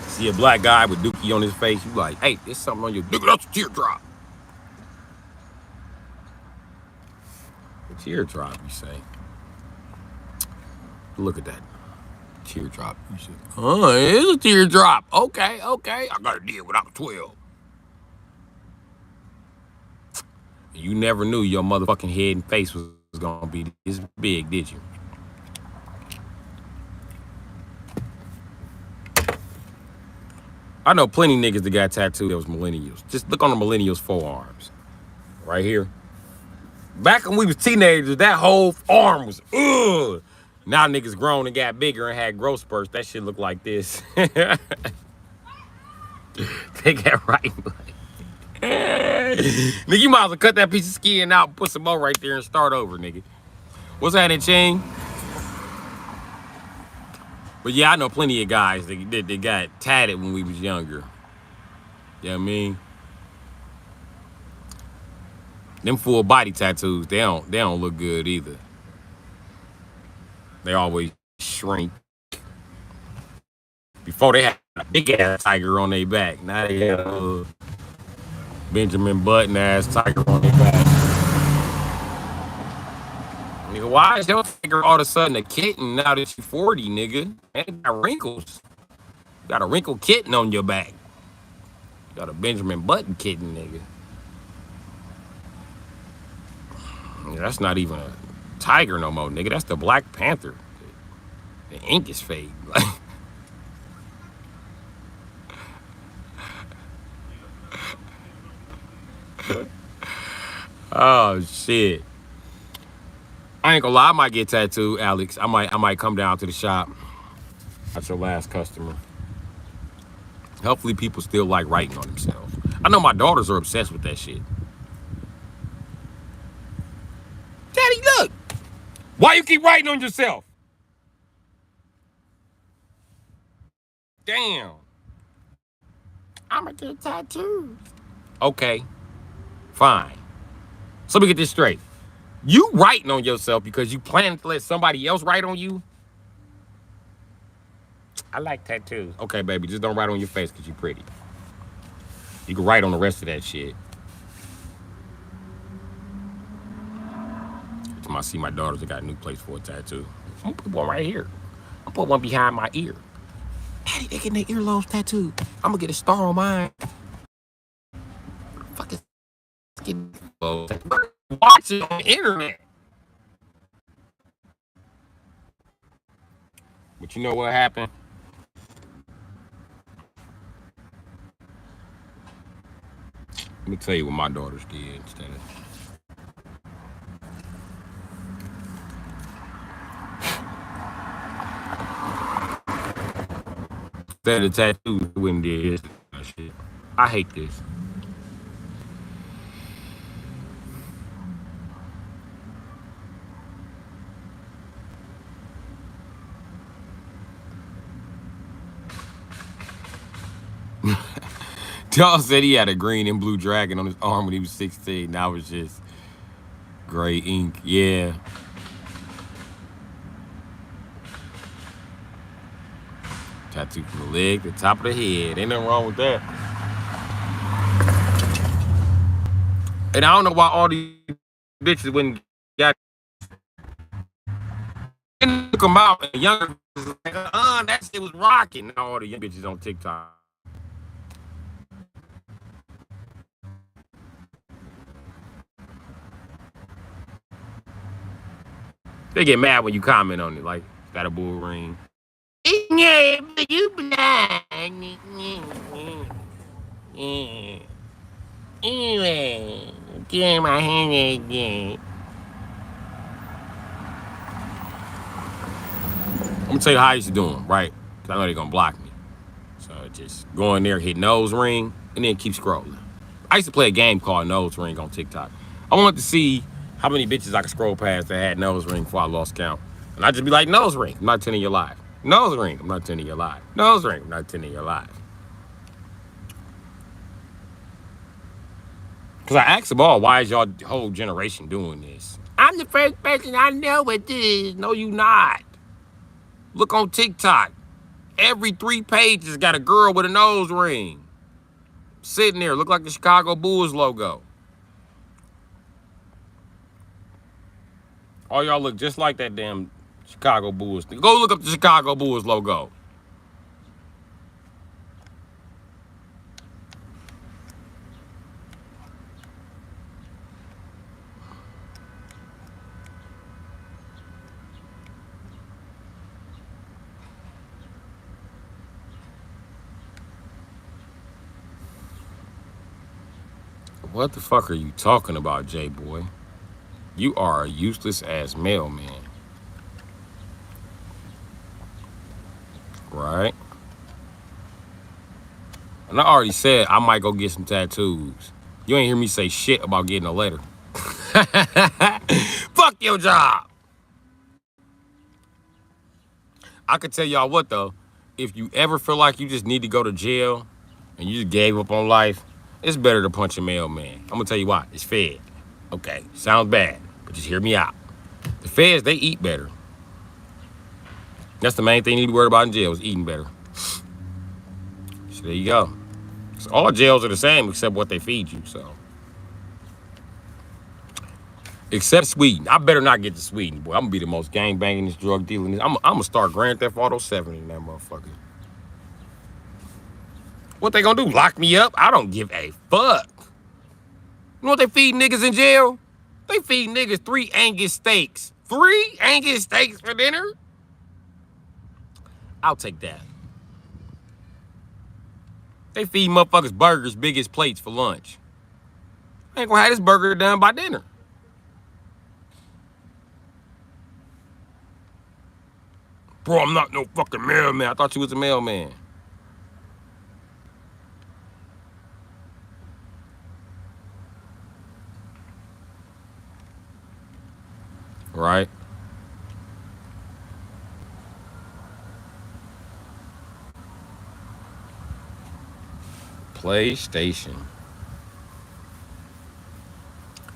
See a black guy with dookie on his face, you like, hey, there's something on your dookie. That's a teardrop. A teardrop, you say? Look at that. Teardrop. You say, oh, it is a teardrop. Okay. I got a deal when I was 12. You never knew your motherfucking head and face was gonna be this big, did you? I know plenty of niggas that got tattooed that was millennials. Just look on the millennials' forearms. Right here. Back when we was teenagers, that whole arm was, ugh. Now niggas grown and got bigger and had growth spurts. That shit look like this. They got right. Nigga, you might as well cut that piece of skin out and put some more right there and start over, nigga. What's that in Ching? But yeah, I know plenty of guys that got tatted when we was younger. You know what I mean? Them full body tattoos, they don't look good either. They always shrink. Before they had a big ass tiger on their back. Now they have a Benjamin Button ass tiger on their back. Nigga, why is your tiger all of a sudden a kitten now that you 40, nigga? Man, you got wrinkles. You got a wrinkled kitten on your back. You got a Benjamin Button kitten, nigga. That's not even a tiger no more, nigga. That's the Black Panther. The ink is fake. Oh shit. I ain't gonna lie, I might get tattooed, Alex. I might come down to the shop. That's your last customer. Hopefully people still like writing on themselves. I know my daughters are obsessed with that shit. Daddy, look. Why you keep writing on yourself? Damn. I'ma get tattoos. Okay. Fine. So let me get this straight. You writing on yourself because you plan to let somebody else write on you? I like tattoos. Okay, baby, just don't write on your face because you're pretty. You can write on the rest of that shit. Until I see my daughters that got a new place for a tattoo. I'm gonna put one right here. I'm gonna put one behind my ear. Daddy, they getting their earlobes tattooed. I'm gonna get a star on mine. Fuck is getting watch it on the internet. But you know what happened? Let me tell you what my daughters did instead of. Instead of tattoos, wouldn't do this shit. I hate this. Charles said he had a green and blue dragon on his arm when he was 16. Now it's just gray ink. Yeah. Tattoo from the leg, the top of the head. Ain't nothing wrong with that. And I don't know why all these bitches wouldn't got come out and younger like, that shit was rocking. Now all the young bitches on TikTok. They get mad when you comment on it, like, got a bull ring. Yeah, but you blind. Anyway, get my hand again. I'm gonna tell you how I used to do them, right? Because I know they're gonna block me. So just go in there, hit nose ring, and then keep scrolling. I used to play a game called Nose Ring on TikTok. I wanted to see how many bitches I could scroll past that had nose ring before I lost count. And I'd just be like, nose ring, I'm not telling you live. Nose ring, I'm not telling you live. Nose ring, I'm not telling you live. Because I asked them all, why is y'all whole generation doing this? I'm the first person I know with this. No, you not. Look on TikTok. Every 3 pages got a girl with a nose ring. Sitting there, look like the Chicago Bulls logo. All y'all look just like that damn Chicago Bulls thing. Go look up the Chicago Bulls logo. What the fuck are you talking about, J-Boy? You are a useless ass mailman. Right? And I already said I might go get some tattoos. You ain't hear me say shit about getting a letter. Fuck your job. I could tell y'all what though, if you ever feel like you just need to go to jail and you just gave up on life, it's better to punch a mailman. I'm gonna tell you why. It's fed. Okay, sounds bad, but just hear me out. The feds, they eat better. That's the main thing you need to worry about in jail is eating better. So there you go. So all jails are the same except what they feed you, so. Except Sweden. I better not get to Sweden, boy. I'm gonna be the most gang-banging, drug dealing. I'm gonna start Grand Theft Auto 7 in that motherfucker. What they gonna do, lock me up? I don't give a fuck. You know what they feed niggas in jail? They feed niggas 3 Angus steaks. 3 Angus steaks for dinner? I'll take that. They feed motherfuckers burgers, biggest plates for lunch. I ain't gonna have this burger done by dinner. Bro, I'm not no fucking mailman. I thought you was a mailman. Right? PlayStation.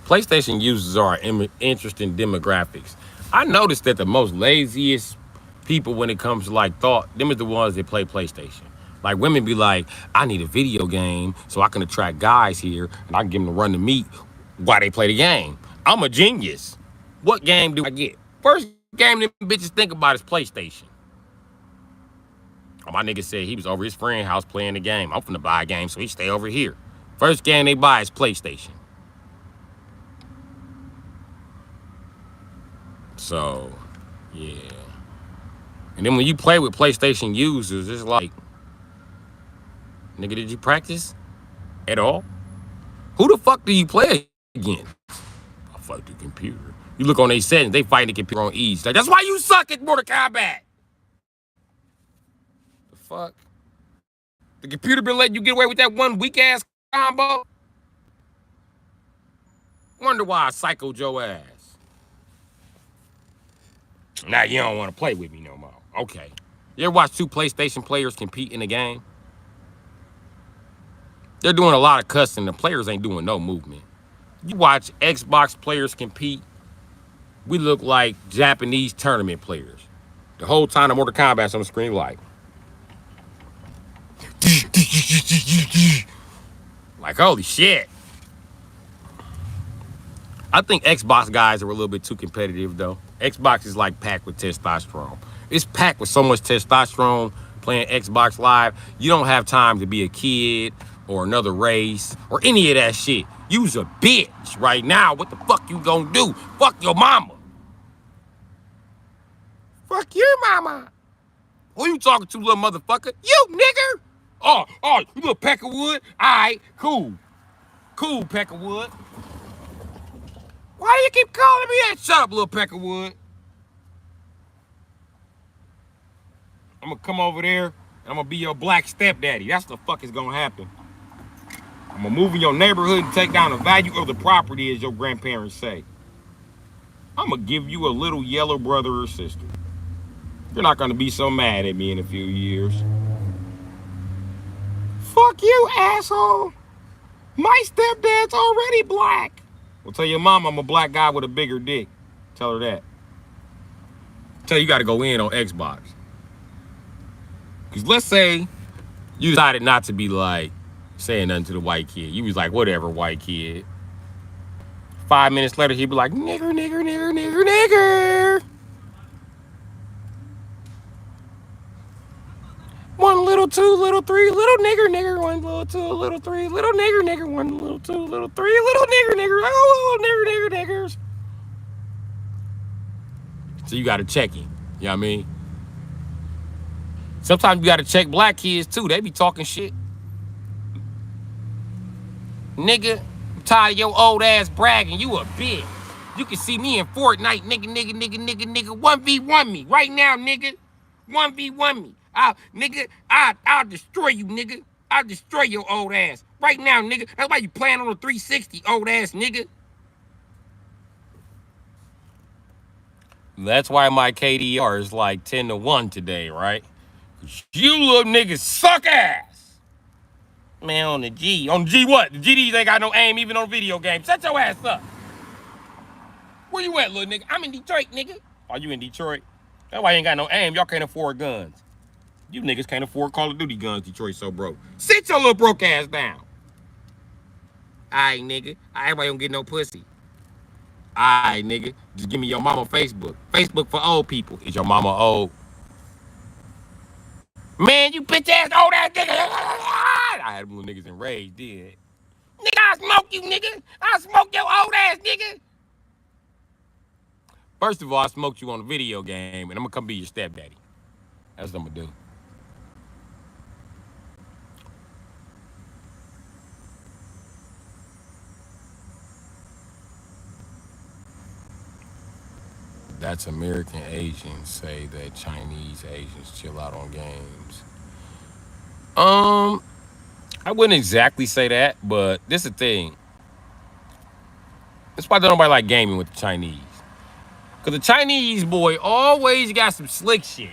PlayStation users are interesting demographics. I noticed that the most laziest people when it comes to like thought, them is the ones that play PlayStation. Like women be like, I need a video game so I can attract guys here and I can get them to run the meat while they play the game. I'm a genius. What game do I get? First game them bitches think about is PlayStation. Oh, my nigga said he was over his friend's house playing the game. I'm finna buy a game so he stay over here. First game they buy is PlayStation. So, yeah. And then when you play with PlayStation users, it's like, nigga, did you practice at all? Who the fuck do you play against? I fight the computer. You look on their settings, they fight the computer on ease. Like, that's why you suck at Mortal Kombat. The fuck? The computer been letting you get away with that one weak ass combo. Wonder why I psychoed your ass. Now you don't want to play with me no more. Okay. You ever watch two PlayStation players compete in a game? They're doing a lot of cussing. The players ain't doing no movement. You watch Xbox players compete, we look like Japanese tournament players. The whole time the Mortal Kombat's on the screen like. Like, holy shit. I think Xbox guys are a little bit too competitive, though. Xbox is like packed with testosterone. It's packed with so much testosterone playing Xbox Live. You don't have time to be a kid or another race or any of that shit. You's a bitch right now. What the fuck you gonna do? Fuck your mama. Fuck your mama. Who you talking to, little motherfucker? You, nigger. Oh, you little Peckerwood? All right, cool. Cool, Peckerwood. Why do you keep calling me that? Shut up, little Peckerwood. I'm gonna come over there and I'm gonna be your black stepdaddy. That's the fuck is gonna happen. I'm gonna move in your neighborhood and take down the value of the property, as your grandparents say. I'm gonna give you a little yellow brother or sister. You're not gonna be so mad at me in a few years. Fuck you, asshole. My stepdad's already black. Well, tell your mom I'm a black guy with a bigger dick. Tell her that. Tell her you gotta go in on Xbox. Because let's say you decided not to be like saying nothing to the white kid. You was like, whatever, white kid. 5 minutes later, he'd be like, nigger, nigger, nigger, nigger, nigger. One little, two little, three little nigger, nigger. One little, two little, three little nigger, nigger. One little, two little, three little nigger, nigger. Oh, little nigger, nigger, niggers. So you got to check him. You know what I mean? Sometimes you got to check black kids too. They be talking shit. Nigga, I'm tired of your old ass bragging. You a bitch. You can see me in Fortnite, nigga, nigga, nigga, nigga, nigga. 1v1 me right now, nigga. 1v1 me. I'll destroy you, nigga. I'll destroy your old ass right now, nigga. That's why you playing on a 360, old ass nigga. That's why my KDR is like 10-1 today, right? You little niggas suck ass. Man, on the G what? The GDs ain't got no aim even on video games. Shut your ass up. Where you at, little nigga? I'm in Detroit, nigga. Oh, you in Detroit? That's why you ain't got no aim. Y'all can't afford guns. You niggas can't afford Call of Duty guns. Detroit so broke. Sit your little broke ass down. Alright, nigga. Everybody don't get no pussy. Alright, nigga. Just give me your mama Facebook. Facebook for old people. Is your mama old? Man, you bitch ass old ass nigga. I had them little niggas enraged, did. Nigga, I smoke you, nigga. I smoke your old ass, nigga. First of all, I smoked you on a video game, and I'm gonna come be your stepdaddy. That's what I'm gonna do. That's American Asians say that Chinese Asians chill out on games. I wouldn't exactly say that, but this is the thing. That's why nobody like gaming with the Chinese. Cause the Chinese boy always got some slick shit.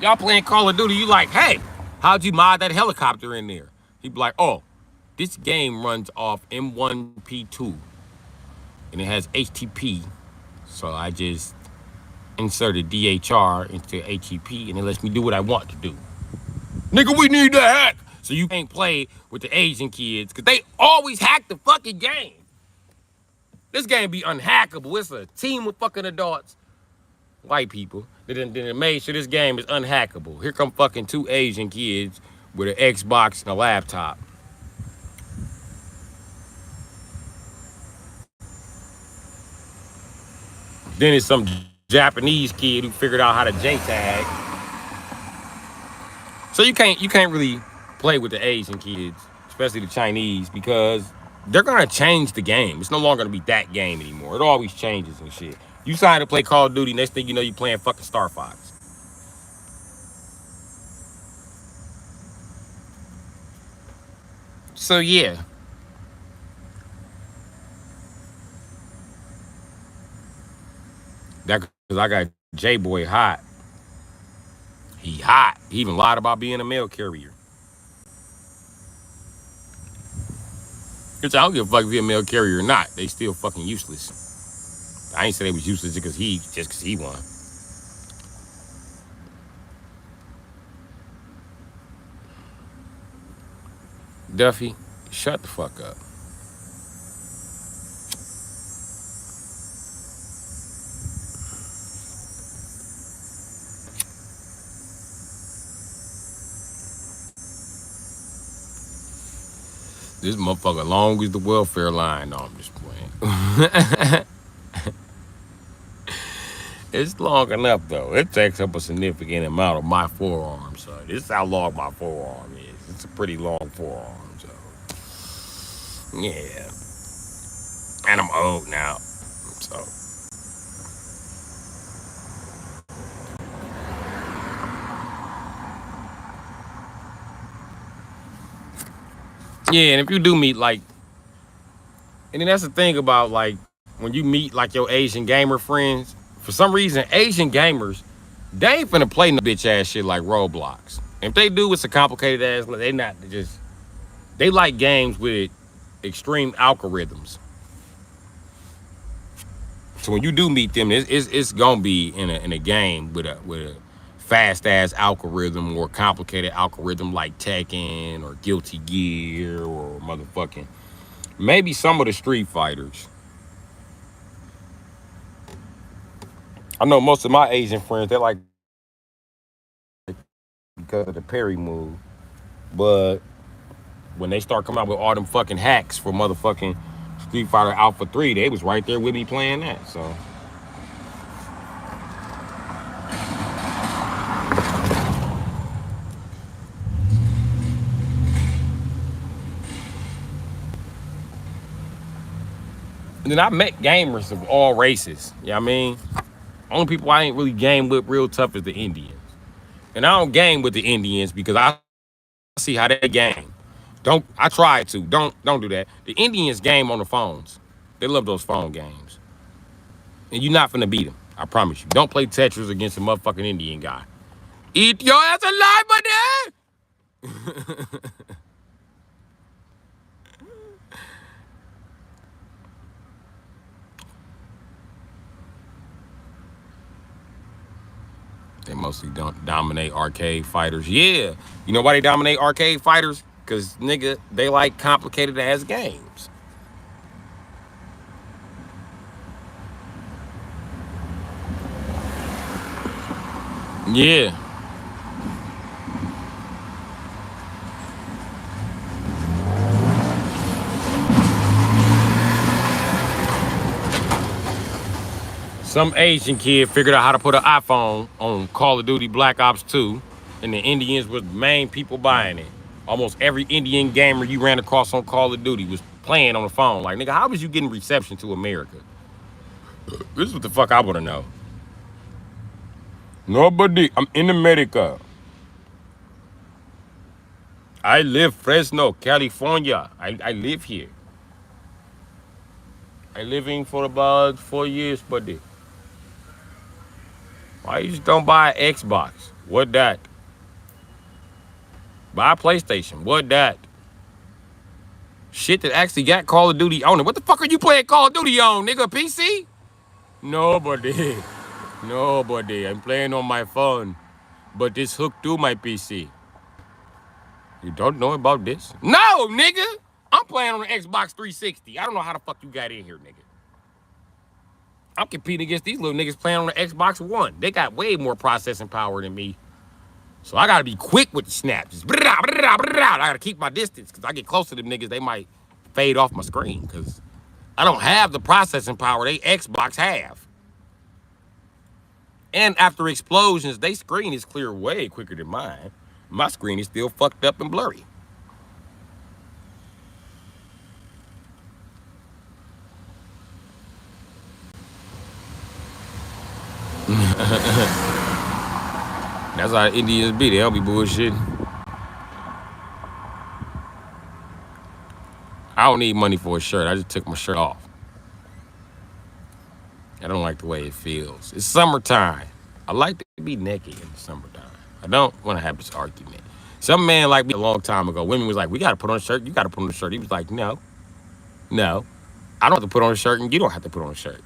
Y'all playing Call of Duty, you like, hey, how'd you mod that helicopter in there? He'd be like, oh, this game runs off M1P2 and it has HTTP. So I just inserted DHR into HTTP and it lets me do what I want to do. Nigga, we need that hack. So you can't play with the Asian kids because they always hack the fucking game. This game be unhackable. It's a team of fucking adults, white people, that made sure this game is unhackable. Here come fucking two Asian kids with an Xbox and a laptop. Then it's some Japanese kid who figured out how to J-tag. So you can't really play with the Asian kids, especially the Chinese, because they're gonna change the game. It's no longer gonna be that game anymore. It always changes and shit. You decide to play Call of Duty, next thing you know, you playing fucking Star Fox. So yeah, that because I got J Boy hot. He hot. He even lied about being a mail carrier. Which I don't give a fuck if he a mail carrier or not. They still fucking useless. I ain't say they was useless just cause he won. Duffy, shut the fuck up. This motherfucker long as the welfare line. No, I'm just playing. It's long enough though. It takes up a significant amount of my forearm. So this is how long my forearm is. It's a pretty long forearm. So yeah, and I'm old now. So yeah, and if you do meet like, and then that's the thing about like when you meet like your Asian gamer friends. For some reason, Asian gamers, they ain't finna play no bitch ass shit like Roblox. If they do, it's a complicated ass. They not just. They like games with extreme algorithms. So when you do meet them, it's gonna be in a game with a fast ass algorithm or complicated algorithm like Tekken or Guilty Gear or motherfucking maybe some of the Street Fighters. I know most of my Asian friends they like because of the parry move, but when they start coming out with all them fucking hacks for motherfucking Street Fighter Alpha 3, they was right there with me playing that. So and then I met gamers of all races. You know what I mean? Only people I ain't really game with real tough is the Indians. And I don't game with the Indians because I see how they game. Don't I tried to. Don't do that. The Indians game on the phones. They love those phone games. And you're not finna beat them. I promise you. Don't play Tetris against a motherfucking Indian guy. Eat your ass alive, buddy! They mostly don't dominate arcade fighters. Yeah. You know why they dominate arcade fighters? Cause nigga, they like complicated ass games. Yeah. Some Asian kid figured out how to put an iPhone on Call of Duty Black Ops 2, and the Indians was the main people buying it. Almost every Indian gamer you ran across on Call of Duty was playing on the phone. Like, nigga, how was you getting reception to America? This is what the fuck I wanna know. Nobody, I'm in America. I live Fresno, California. I live here. I living for about 4 years, buddy. Why you just don't buy an Xbox? What that? Buy a PlayStation. What that? Shit that actually got Call of Duty on it. What the fuck are you playing Call of Duty on, nigga? PC? Nobody. Nobody. I'm playing on my phone. But it's hooked to my PC. You don't know about this? No, nigga! I'm playing on the Xbox 360. I don't know how the fuck you got in here, nigga. I'm competing against these little niggas playing on the Xbox One. They got way more processing power than me. So I gotta be quick with the snaps. I gotta keep my distance because I get close to them niggas, they might fade off my screen because I don't have the processing power they Xbox have. And after explosions, their screen is clear way quicker than mine. My screen is still fucked up and blurry. That's how Indians be. They don't be bullshitting. don't need money for a shirt. I just took my shirt off. I don't like the way it feels. It's summertime. I like to be naked in the summertime. I don't want to have this argument. Some man like me a long time ago, women was like, we got to put on a shirt. You got to put on a shirt. He was like, no. I don't have to put on a shirt and you don't have to put on a shirt.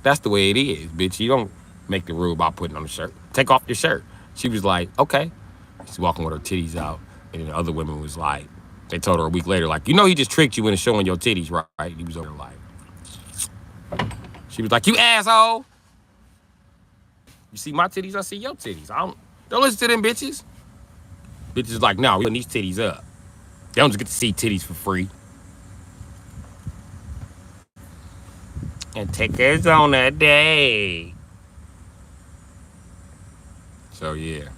That's the way it is, bitch. You don't make the rule about putting on a shirt. Take off your shirt. She was like, okay. She's walking with her titties out. And the other women was like, they told her a week later, like, he just tricked you into showing your titties, right? He was over there like, she was like, you asshole. You see my titties, I see your titties. Don't listen to them bitches. Bitches like, no, we putting these titties up. They don't just get to see titties for free. And take us on a day. So, yeah.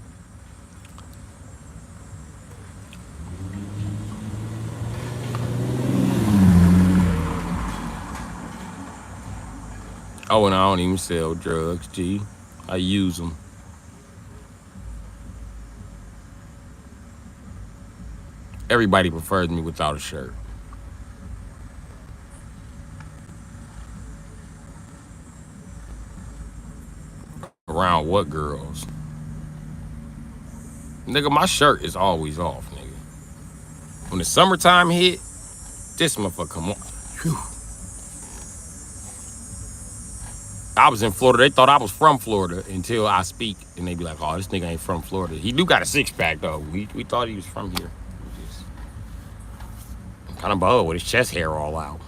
Oh, and I don't even sell drugs, G. I use them. Everybody prefers me without a shirt. Around what girls? Nigga, my shirt is always off, nigga. When the summertime hit, this motherfucker come on. Whew. I was in Florida. They thought I was from Florida until I speak. And they be like, oh, this nigga ain't from Florida. He do got a six-pack, though. We thought he was from here. Kind of bold with his chest hair all out.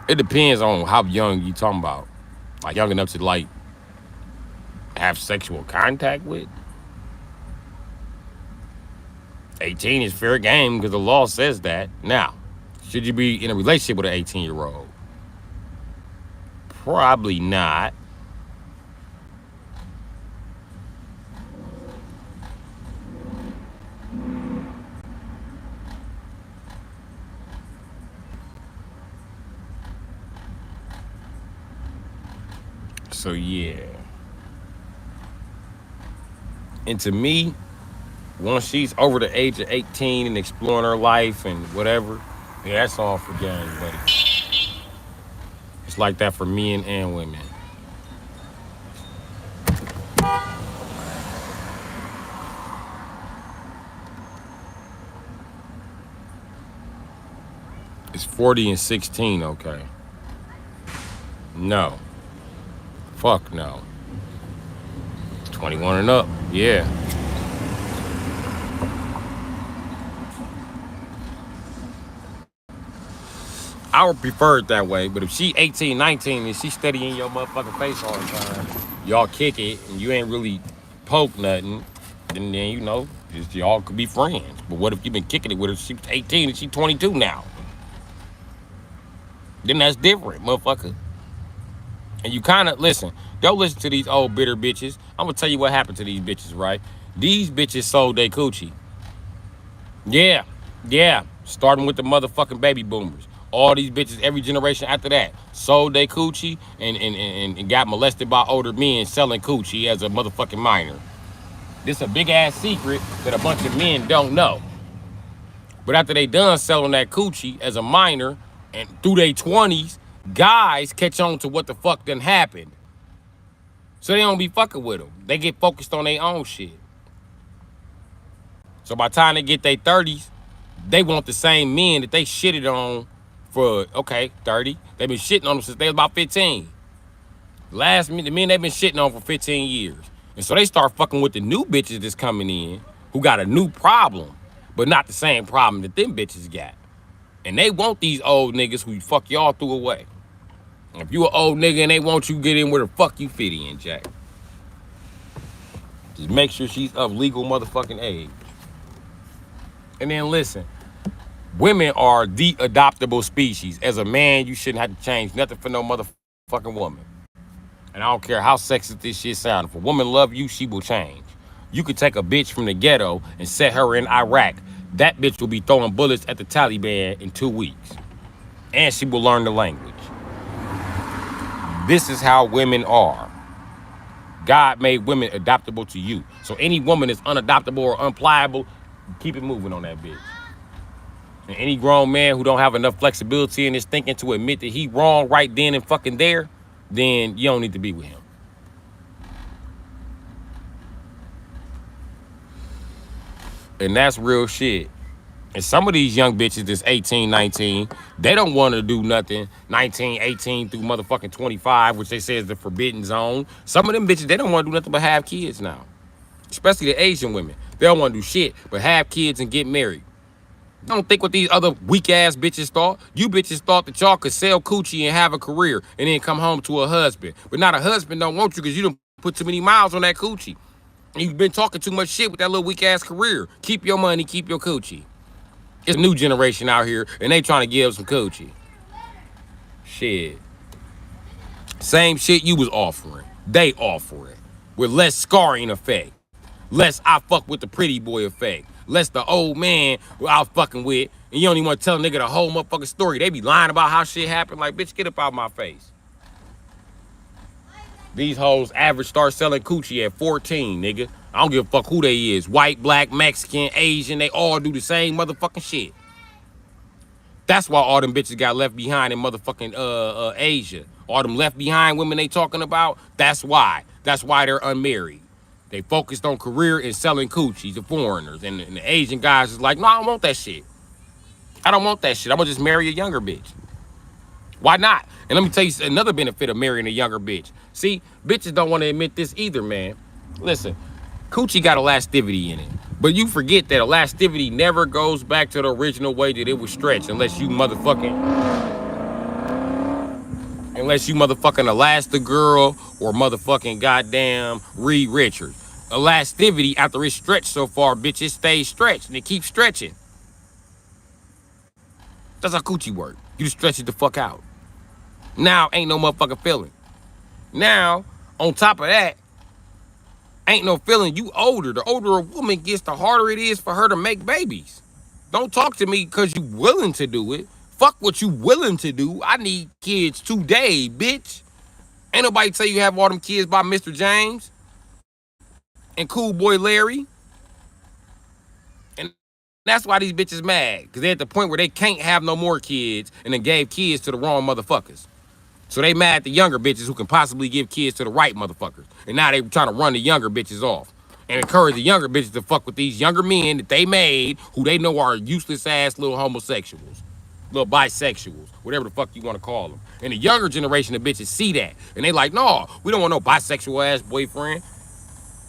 It depends on how young you talking about. Like young enough to like have sexual contact with. 18 is fair game because the law says that. Now, should you be in a relationship with an 18-year-old? Probably not. So, yeah. And to me, once she's over the age of 18 and exploring her life and whatever, yeah, that's all for game, buddy. It's like that for men and women. It's 40 and 16, okay. No. Fuck no. 21 and up, yeah. I would prefer it that way, but if she 18, 19 and she steady in your motherfucking face all the time, y'all kick it and you ain't really poke nothing, then just y'all could be friends. But what if you been kicking it with her, she's 18 and she 22 now? Then that's different, motherfucker. And you kind of, don't listen to these old bitter bitches. I'm going to tell you what happened to these bitches, right? These bitches sold their coochie. Yeah. Starting with the motherfucking baby boomers. All these bitches, every generation after that, sold their coochie and got molested by older men selling coochie as a motherfucking minor. This a big-ass secret that a bunch of men don't know. But after they done selling that coochie as a minor and through their 20s, guys catch on to what the fuck done happened. So they don't be fucking with them. They get focused on their own shit. So by the time they get their 30s, they want the same men that they shitted on for, 30. They've been shitting on them since they was about 15. The men they've been shitting on for 15 years. And so they start fucking with the new bitches that's coming in who got a new problem, but not the same problem that them bitches got. And they want these old niggas who fuck y'all threw away. If you an old nigga and they want you, get in where the fuck you fit in, Jack. Just make sure she's of legal motherfucking age. And then listen, women are the adoptable species. As a man, you shouldn't have to change nothing for no motherfucking woman. And I don't care how sexist this shit sounds. If a woman love you, she will change. You could take a bitch from the ghetto and set her in Iraq. That bitch will be throwing bullets at the Taliban in 2 weeks. And she will learn the language. This is how women are. God made women adaptable to you. So any woman that's unadoptable or unpliable, keep it moving on that bitch. And any grown man who don't have enough flexibility in his thinking to admit that he wrong right then and fucking there, then you don't need to be with him. And that's real shit. And some of these young bitches that's 18, 19, they don't want to do nothing 19, 18 through motherfucking 25, which they say is the forbidden zone. Some of them bitches, they don't want to do nothing but have kids now. Especially the Asian women. They don't want to do shit but have kids and get married. Don't think what these other weak-ass bitches thought. You bitches thought that y'all could sell coochie and have a career and then come home to a husband. But not a husband don't want you because you don't put too many miles on that coochie. And you've been talking too much shit with that little weak-ass career. Keep your money, keep your coochie. It's a new generation out here, and they trying to give some coochie. Shit. Same shit you was offering. They offering. With less scarring effect. Less I fuck with the pretty boy effect. Less the old man who I was fucking with. And you don't even want to tell a nigga the whole motherfucking story. They be lying about how shit happened. Like, bitch, get up out my face. These hoes average start selling coochie at 14, nigga. I don't give a fuck who they is. White, black, Mexican, Asian, they all do the same motherfucking shit. That's why all them bitches got left behind in motherfucking Asia. All them left behind women they talking about, that's why. That's why they're unmarried. They focused on career and selling coochie to foreigners. And the Asian guys is like, no, I don't want that shit. I don't want that shit. I'm gonna just marry a younger bitch. Why not? And let me tell you another benefit of marrying a younger bitch. See, bitches don't want to admit this either, man. Listen, coochie got elasticity in it. But you forget that elasticity never goes back to the original way that it was stretched unless you motherfucking Elastigirl or motherfucking goddamn Reed Richards. Elasticity, after it's stretched so far, bitch, it stays stretched and it keeps stretching. That's how coochie work. You just stretch it the fuck out. Now ain't no motherfucking feeling. Now, on top of that, ain't no feeling. You older. The older a woman gets, the harder it is for her to make babies. Don't talk to me because you willing to do it. Fuck what you willing to do. I need kids today, bitch. Ain't nobody tell you have all them kids by Mr. James and Cool Boy Larry. And that's why these bitches mad. Because they're at the point where they can't have no more kids and then gave kids to the wrong motherfuckers. So they mad at the younger bitches who can possibly give kids to the right motherfuckers. And now they trying to run the younger bitches off. And encourage the younger bitches to fuck with these younger men that they made who they know are useless ass little homosexuals. Little bisexuals. Whatever the fuck you want to call them. And the younger generation of bitches see that. And they like, no, we don't want no bisexual ass boyfriend.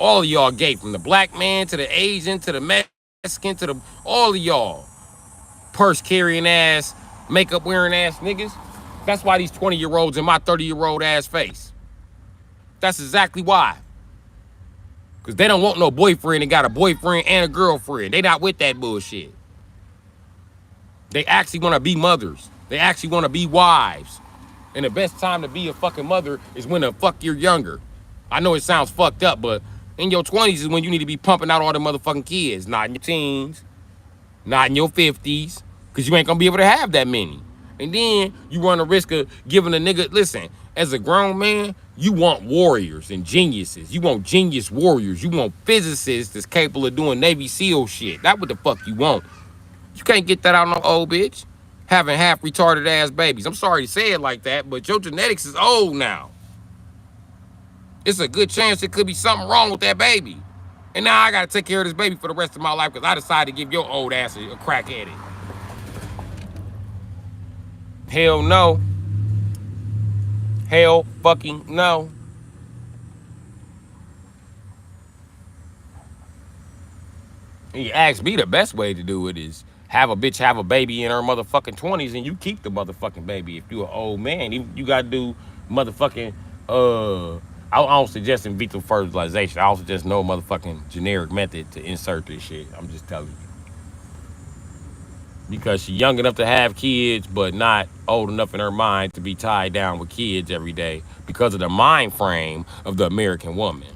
All of y'all gay. From the black man to the Asian to the Mexican to the... all of y'all. Purse carrying ass, makeup wearing ass niggas. That's why these 20-year-olds in my 30-year-old ass face. That's exactly why. Because they don't want no boyfriend and got a boyfriend and a girlfriend. They not with that bullshit. They actually want to be mothers. They actually want to be wives. And the best time to be a fucking mother is when the fuck you're younger. I know it sounds fucked up, but in your 20s is when you need to be pumping out all the motherfucking kids. Not in your teens. Not in your 50s. Because you ain't going to be able to have that many. And then you run the risk of giving a nigga, listen, as a grown man, you want warriors and geniuses. You want genius warriors. You want physicists that's capable of doing Navy SEAL shit. That's what the fuck you want. You can't get that out on no old bitch. Having half retarded ass babies. I'm sorry to say it like that, but your genetics is old now. It's a good chance there could be something wrong with that baby. And now I got to take care of this baby for the rest of my life because I decided to give your old ass a crack at it. Hell no. Hell fucking no. And you ask me, the best way to do it is have a bitch have a baby in her motherfucking 20s and you keep the motherfucking baby. If you an old man, you got to do motherfucking, I don't suggest in vitro fertilization. I don't suggest no motherfucking generic method to insert this shit. I'm just telling you. Because she's young enough to have kids, but not old enough in her mind to be tied down with kids every day because of the mind frame of the American woman.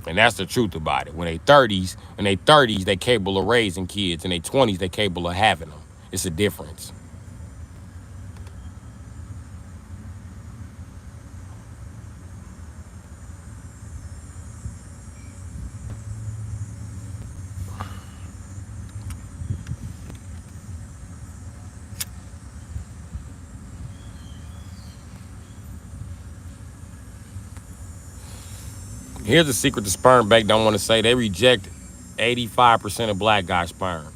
And that's the truth about it. When they 30s, they capable of raising kids. In their 20s, they capable of having them. It's a difference. Here's a secret the sperm bank don't want to say. They reject 85% of black guy sperm.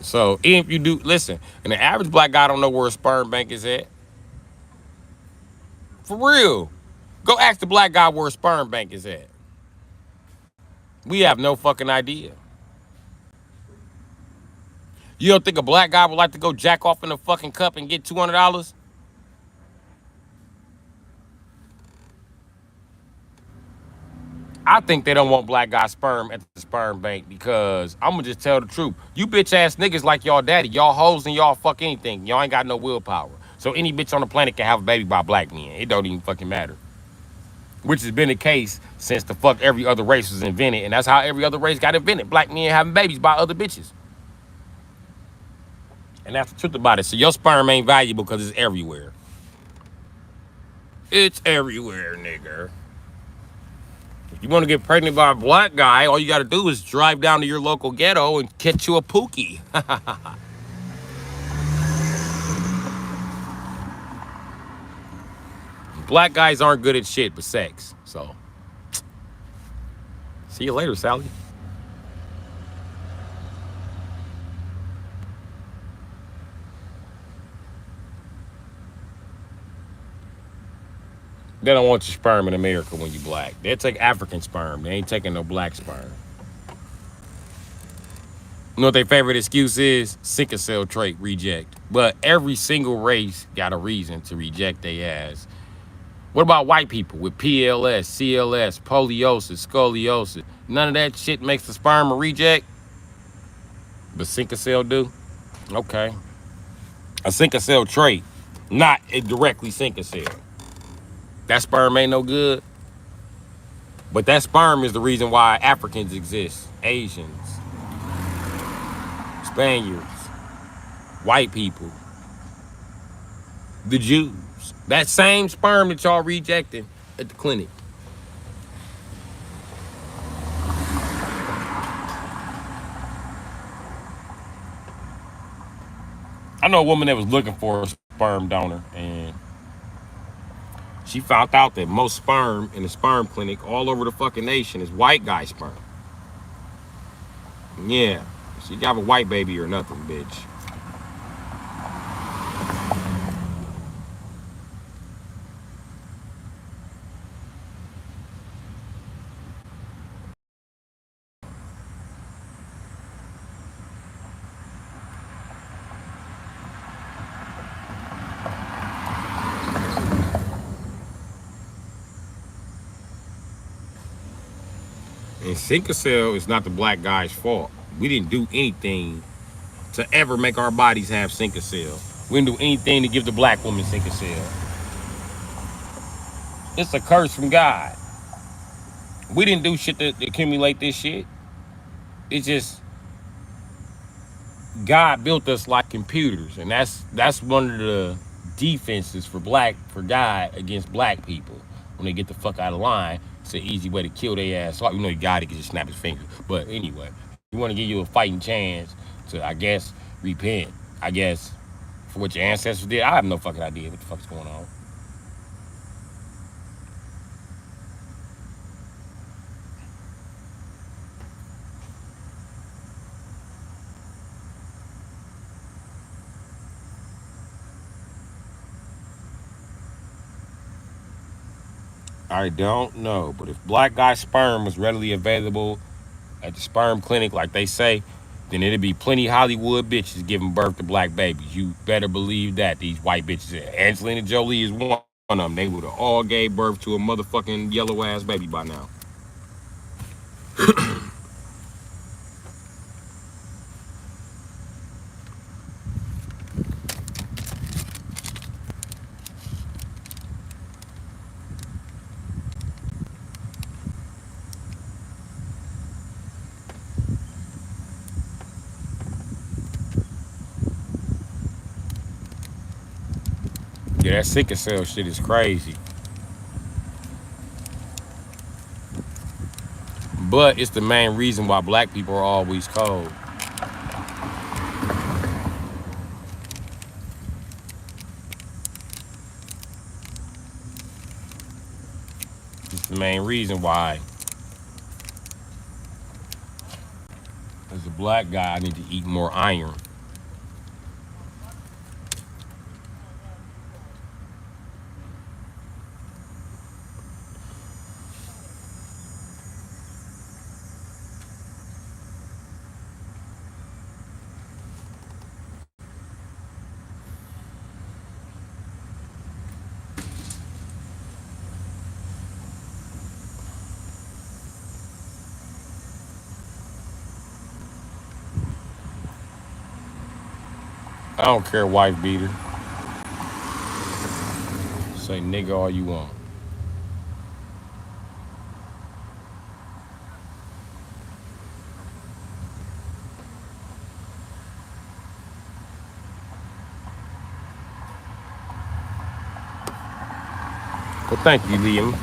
So even if you do, listen, and the average black guy don't know where a sperm bank is at. For real. Go ask the black guy where a sperm bank is at. We have no fucking idea. You don't think a black guy would like to go jack off in a fucking cup and get $200? I think they don't want black guy sperm at the sperm bank because I'm gonna just tell the truth. You bitch ass niggas like y'all daddy, y'all hoes and y'all fuck anything. Y'all ain't got no willpower. So any bitch on the planet can have a baby by black men. It don't even fucking matter. Which has been the case since the fuck every other race was invented, and that's how every other race got invented. Black men having babies by other bitches. And that's the truth about it. So your sperm ain't valuable because it's everywhere. It's everywhere, nigga. If you want to get pregnant by a black guy, all you got to do is drive down to your local ghetto and catch you a pookie. Black guys aren't good at shit but sex. So, see you later, Sally. They don't want your sperm in America when you black. They'll take African sperm. They ain't taking no black sperm. You know what their favorite excuse is? Sickle cell trait reject. But every single race got a reason to reject their ass. What about white people with PLS, CLS, poliosis, scoliosis? None of that shit makes the sperm a reject? But sickle cell do? Okay. A sickle cell trait, not a directly sickle cell. That sperm ain't no good. But that sperm is the reason why Africans exist. Asians, Spaniards, white people, the Jews. That same sperm that y'all rejecting at the clinic. I know a woman that was looking for a sperm donor, and she found out that most sperm in the sperm clinic all over the fucking nation is white guy sperm. Yeah, she got a white baby or nothing, bitch. And sickle cell is not the black guy's fault. We didn't do anything to ever make our bodies have sickle cell. We didn't do anything to give the black woman sickle cell. It's a curse from God. We didn't do shit to accumulate this shit. It's just God built us like computers, and that's one of the defenses for God against black people. When they get the fuck out of line, it's an easy way to kill their ass off. You know, you got it, can just snap his fingers. But anyway, we want to give you a fighting chance to, I guess, repent. I guess for what your ancestors did. I have no fucking idea what the fuck's going on. I don't know, but if black guy sperm was readily available at the sperm clinic, like they say, then it'd be plenty Hollywood bitches giving birth to black babies. You better believe that. These white bitches, Angelina Jolie is one of them. They would have all gave birth to a motherfucking yellow ass baby by now. Yeah, that sickle cell shit is crazy. But it's the main reason why black people are always cold. main reason why, as a black guy, I need to eat more iron. I don't care, wife beater. Say nigga all you want. Well, thank you, Liam.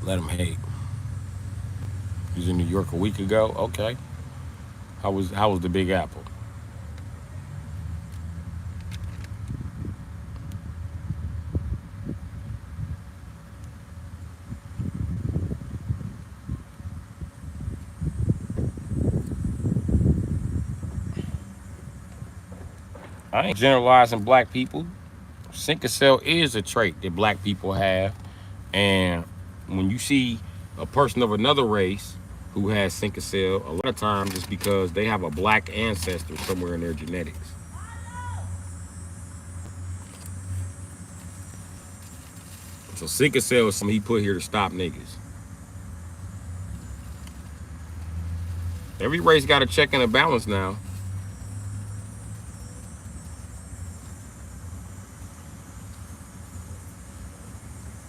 Let him hate. He was in New York a week ago. Okay. How was the Big Apple? I ain't generalizing black people. Sinker cell is a trait that black people have. And when you see a person of another race who has sinker cell, a lot of times it's because they have a black ancestor somewhere in their genetics. So sinker cell is something he put here to stop niggas. Every race got a check and a balance now.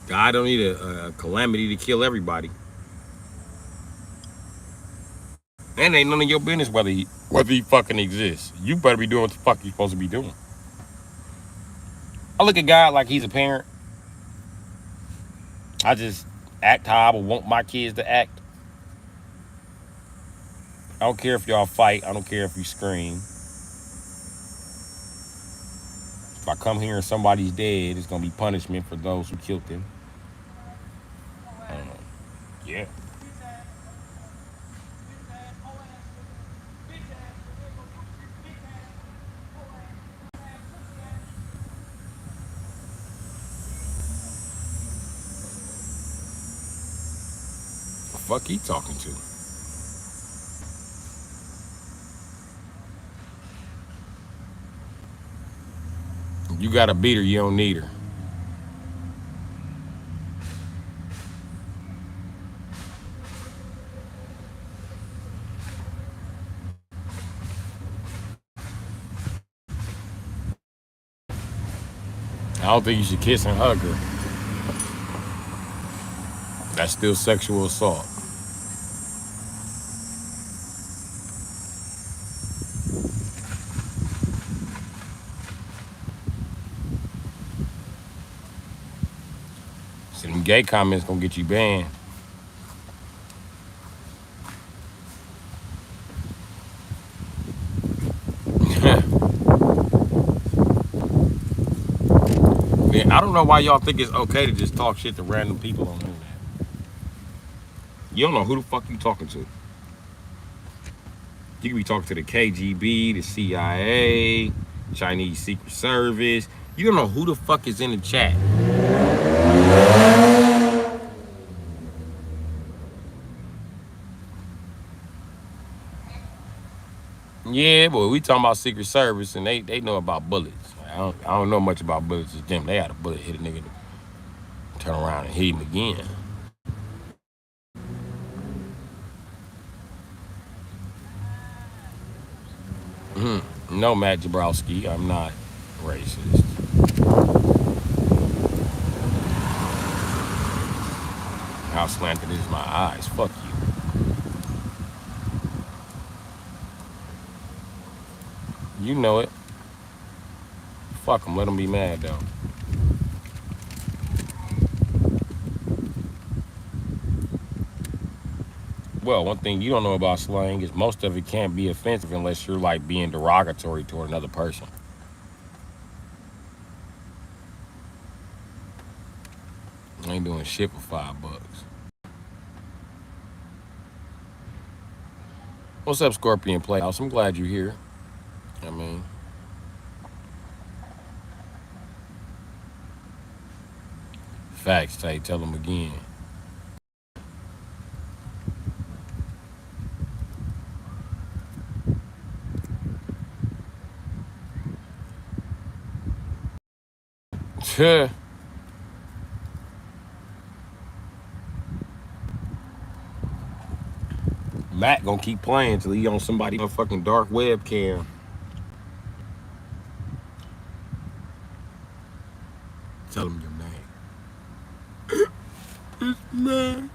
God don't need a calamity to kill everybody. And ain't none of your business whether he fucking exists. You better be doing what the fuck you supposed to be doing. I look at God like he's a parent. I just act how I would want my kids to act. I don't care if y'all fight. I don't care if you scream. If I come here and somebody's dead, it's gonna be punishment for those who killed them. Yeah. The fuck he talking to? You got a beat her, you don't need her. I don't think you should kiss and hug her. That's still sexual assault. So them gay comments gonna get you banned. Man, I don't know why y'all think it's okay to just talk shit to random people on the internet. You don't know who the fuck you talking to. You could be talking to the KGB, the CIA, Chinese Secret Service. You don't know who the fuck is in the chat. Yeah, boy, we talking about Secret Service and they know about bullets. I don't know much about bullets as them. They had a bullet hit a nigga, turn around and hit him again. No, Matt Jabrowski, I'm not racist. How slanted is my eyes? Fuck you. You know it. Fuck them. Let them be mad though. Well, one thing you don't know about slang is most of it can't be offensive unless you're like being derogatory toward another person. Ain't doing shit for $5. What's up, Scorpion Playhouse? I'm glad you're here. I mean, facts, Tay. Tell them again. Matt gonna keep playing till he on somebody on fucking dark webcam. Tell him your name. It's Matt.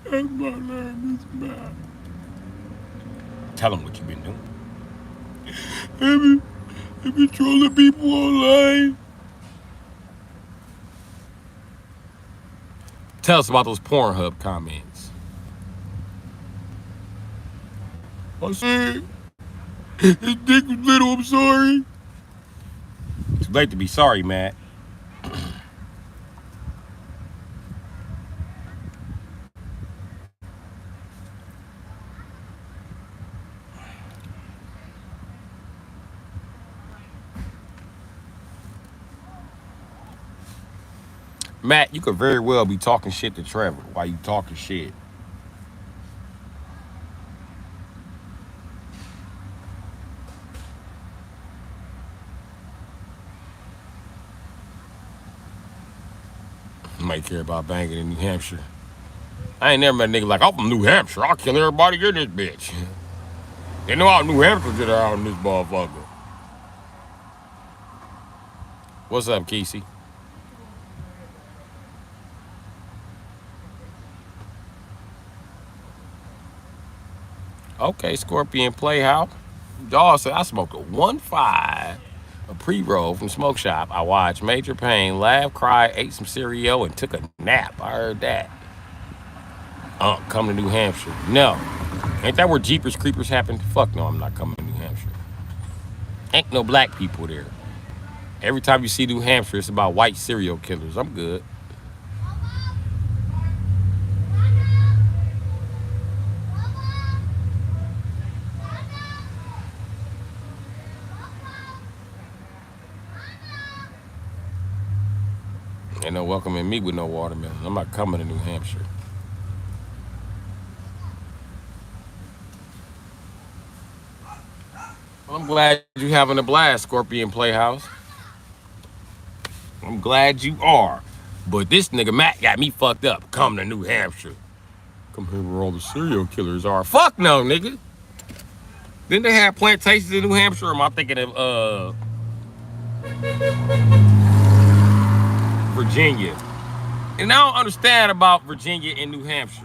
That's my name. It's Matt. Tell him what you been doing. I've been trolling people online. Tell us about those Pornhub comments. I said, his dick was little, I'm sorry. It's late to be sorry, Matt. Matt, you could very well be talking shit to Trevor while you talking shit. You might care about banging in New Hampshire. I ain't never met a nigga like, I'm from New Hampshire. I'll kill everybody in this bitch. They know how New Hampshire get out in this motherfucker. What's up, Kesey? Okay, Scorpion Playhouse. Dawg said, I smoked a 1.5, a pre-roll from Smoke Shop. I watched Major Payne laugh, cry, ate some cereal, and took a nap. I heard that. Come to New Hampshire. No. Ain't that where Jeepers Creepers happen? Fuck no, I'm not coming to New Hampshire. Ain't no black people there. Every time you see New Hampshire, it's about white serial killers. I'm good. Ain't no welcoming me with no watermelon. I'm not coming to New Hampshire. Well, I'm glad you having a blast, Scorpion Playhouse. I'm glad you are. But this nigga Matt got me fucked up. Come to New Hampshire. Come here where all the serial killers are. Fuck no, nigga. Didn't they have plantations in New Hampshire? Or am I thinking of Virginia? And I don't understand about Virginia and New Hampshire.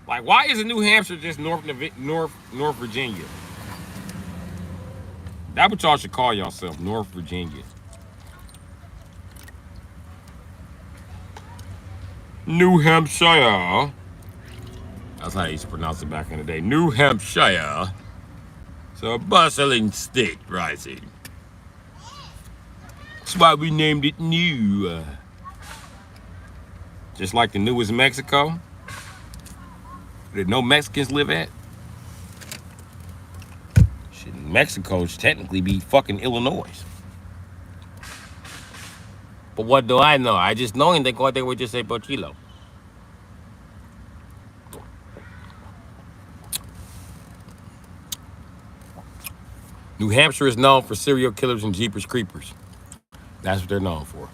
Like, why isn't New Hampshire just North Virginia? That's what y'all should call yourself, North Virginia. New Hampshire. That's how they used to pronounce it back in the day. New Hampshire. So a bustling state rising. That's why we named it New. Just like the newest Mexico that no Mexicans live at. Shit, Mexico should technically be fucking Illinois. But what do I know? I just know they would just say Pochilo. New Hampshire is known for serial killers and Jeepers Creepers. That's what they're known for.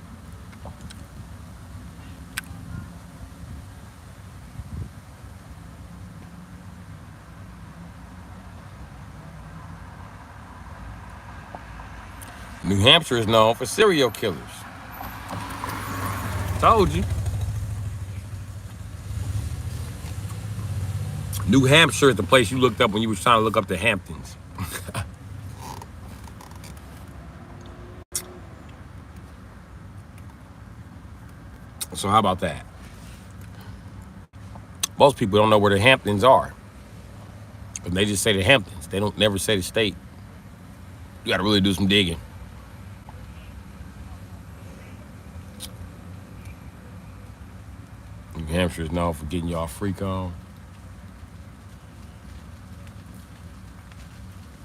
New Hampshire is known for serial killers. Told you. New Hampshire is the place you looked up when you was trying to look up the Hamptons. So how about that? Most people don't know where the Hamptons are. But they just say the Hamptons. They don't never say the state. You gotta really do some digging. Hampshire is known for getting y'all freak on.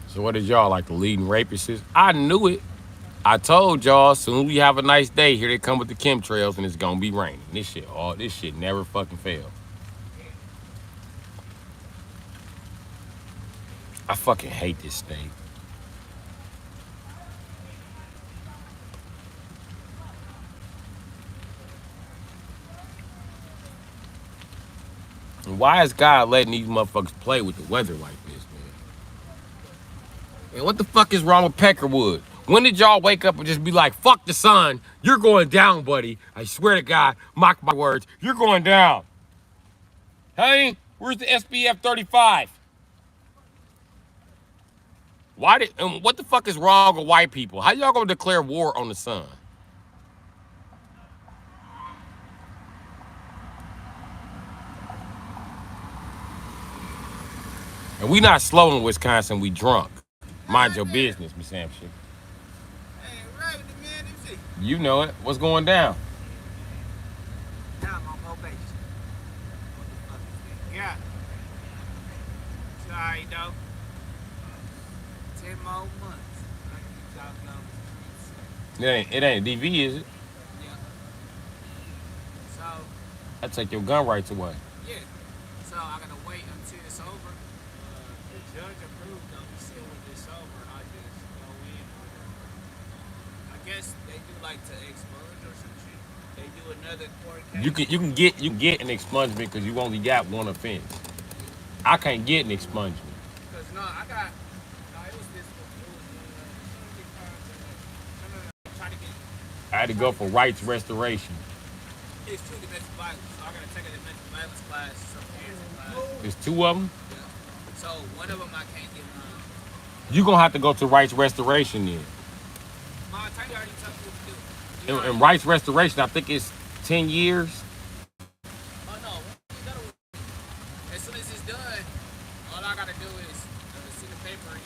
So what is y'all like the leading rapists? I knew it. I told y'all soon we have a nice day. Here they come with the chemtrails and it's gonna be raining. This shit never fucking fails. I fucking hate this state. And why is God letting these motherfuckers play with the weather like this, man? And what the fuck is wrong with Peckerwood? When did y'all wake up and just be like, fuck the sun, you're going down, buddy. I swear to God, mock my words, you're going down. Honey, where's the SPF 35? What the fuck is wrong with white people? How y'all gonna declare war on the sun? And we not slow in Wisconsin, we drunk. Mind your business, Miss Hampshire. You know it. What's going down? Down on probation. Yeah. Sorry, though. 10 more months. It ain't a DV, is it? Yeah. So. I take your gun rights away. Yeah. So I gotta wait until it's over. The judge approved though. He said when it's over, I just go in. I guess they do like to expunge or some shit. They do another court case. You can get an expungement because you only got one offense. I can't get an expungement. Cause no, it was this. I had to go for rights restoration. It's two domestic violence. So I gotta take a domestic violence class, some parenting class. There's two of them. Yeah. So one of them I can't get mine. You gonna have to go to rights restoration then. My attorney already told me what to do. And rights restoration, I think it's 10 years. Oh no, as soon as it's done, all I gotta do is see the paper and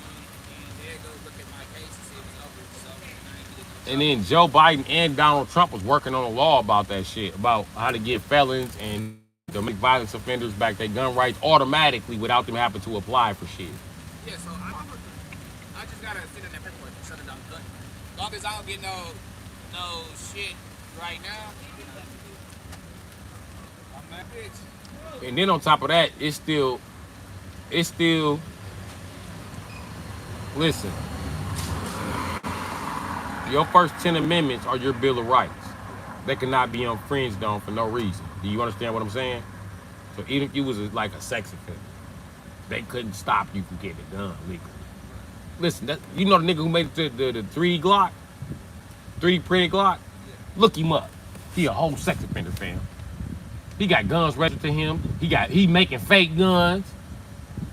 then go look at my case and see if it's over. So And then Joe Biden and Donald Trump was working on a law about that shit, about how to get felons and domestic violence offenders back their gun rights automatically without them having to apply for shit. Yeah, so I just gotta sit in that paperwork and shut it down. As long as I don't get no shit right now, I'm that bitch. And then on top of that, it's still, listen, your first 10 amendments are your Bill of Rights. They cannot be infringed on for no reason. Do you understand what I'm saying? So even if you was like a sex offender, they couldn't stop you from getting a gun legally. Listen, you know the nigga who made it to the 3D Glock? 3D printed Glock? Look him up. He a whole sex offender, fam. He got guns registered to him. He making fake guns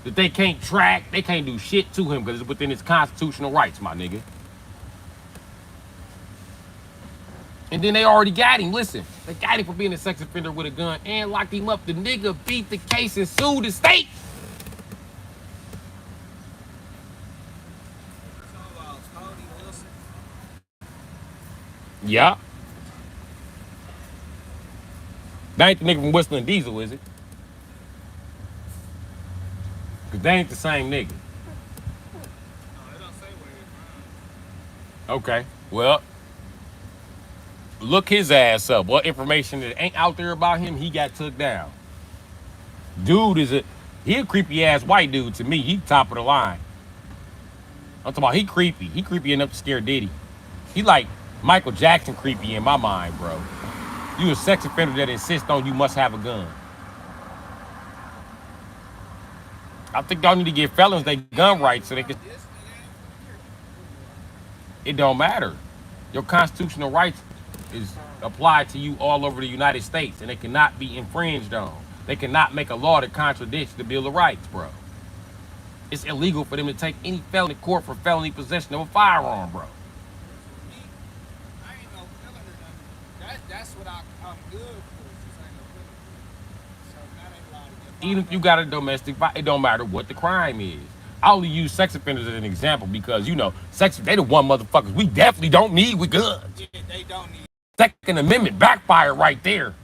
that they can't track. They can't do shit to him because it's within his constitutional rights, my nigga. And then they already got him. Listen, they got him for being a sex offender with a gun and locked him up. The nigga beat the case and sued the state. Yeah. That ain't the nigga from Whistling Diesel, is it? Because they ain't the same nigga. Okay, well, look his ass up. What information that ain't out there about him, he got took down. Dude he a creepy ass white dude to me. He top of the line. I'm talking about he creepy. He creepy enough to scare Diddy. He like Michael Jackson creepy in my mind, bro. You a sex offender that insists on you must have a gun. I think y'all need to give felons their gun rights so they can. It don't matter. Your constitutional rights is applied to you all over the United States, and they cannot be infringed on. They cannot make a law that contradicts the Bill of Rights, bro. It's illegal for them to take any felon to court for felony possession of a firearm, bro. I ain't no felon or nothing. That's what I'm good for. Just ain't no felon. So that ain't allowed to get. Even if you got a domestic violence, it don't matter what the crime is. I only use sex offenders as an example because, you know, they the one motherfuckers we definitely don't need with guns. Yeah, they don't need. Second Amendment backfire right there.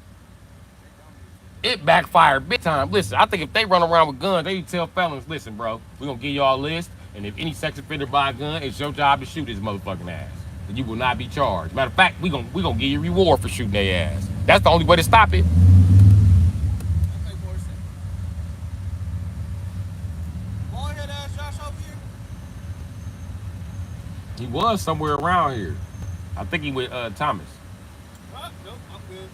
It backfired big time. Listen, I think if they run around with guns, they need to tell felons, listen, bro, we're gonna give y'all a list, and if any sex offender buy a gun, it's your job to shoot his motherfucking ass. And you will not be charged. Matter of fact, we gonna give you a reward for shooting their ass. That's the only way to stop it. That make more sense. Boy, head ass Josh over here. He was somewhere around here. I think he with Thomas. Nope, I'm good.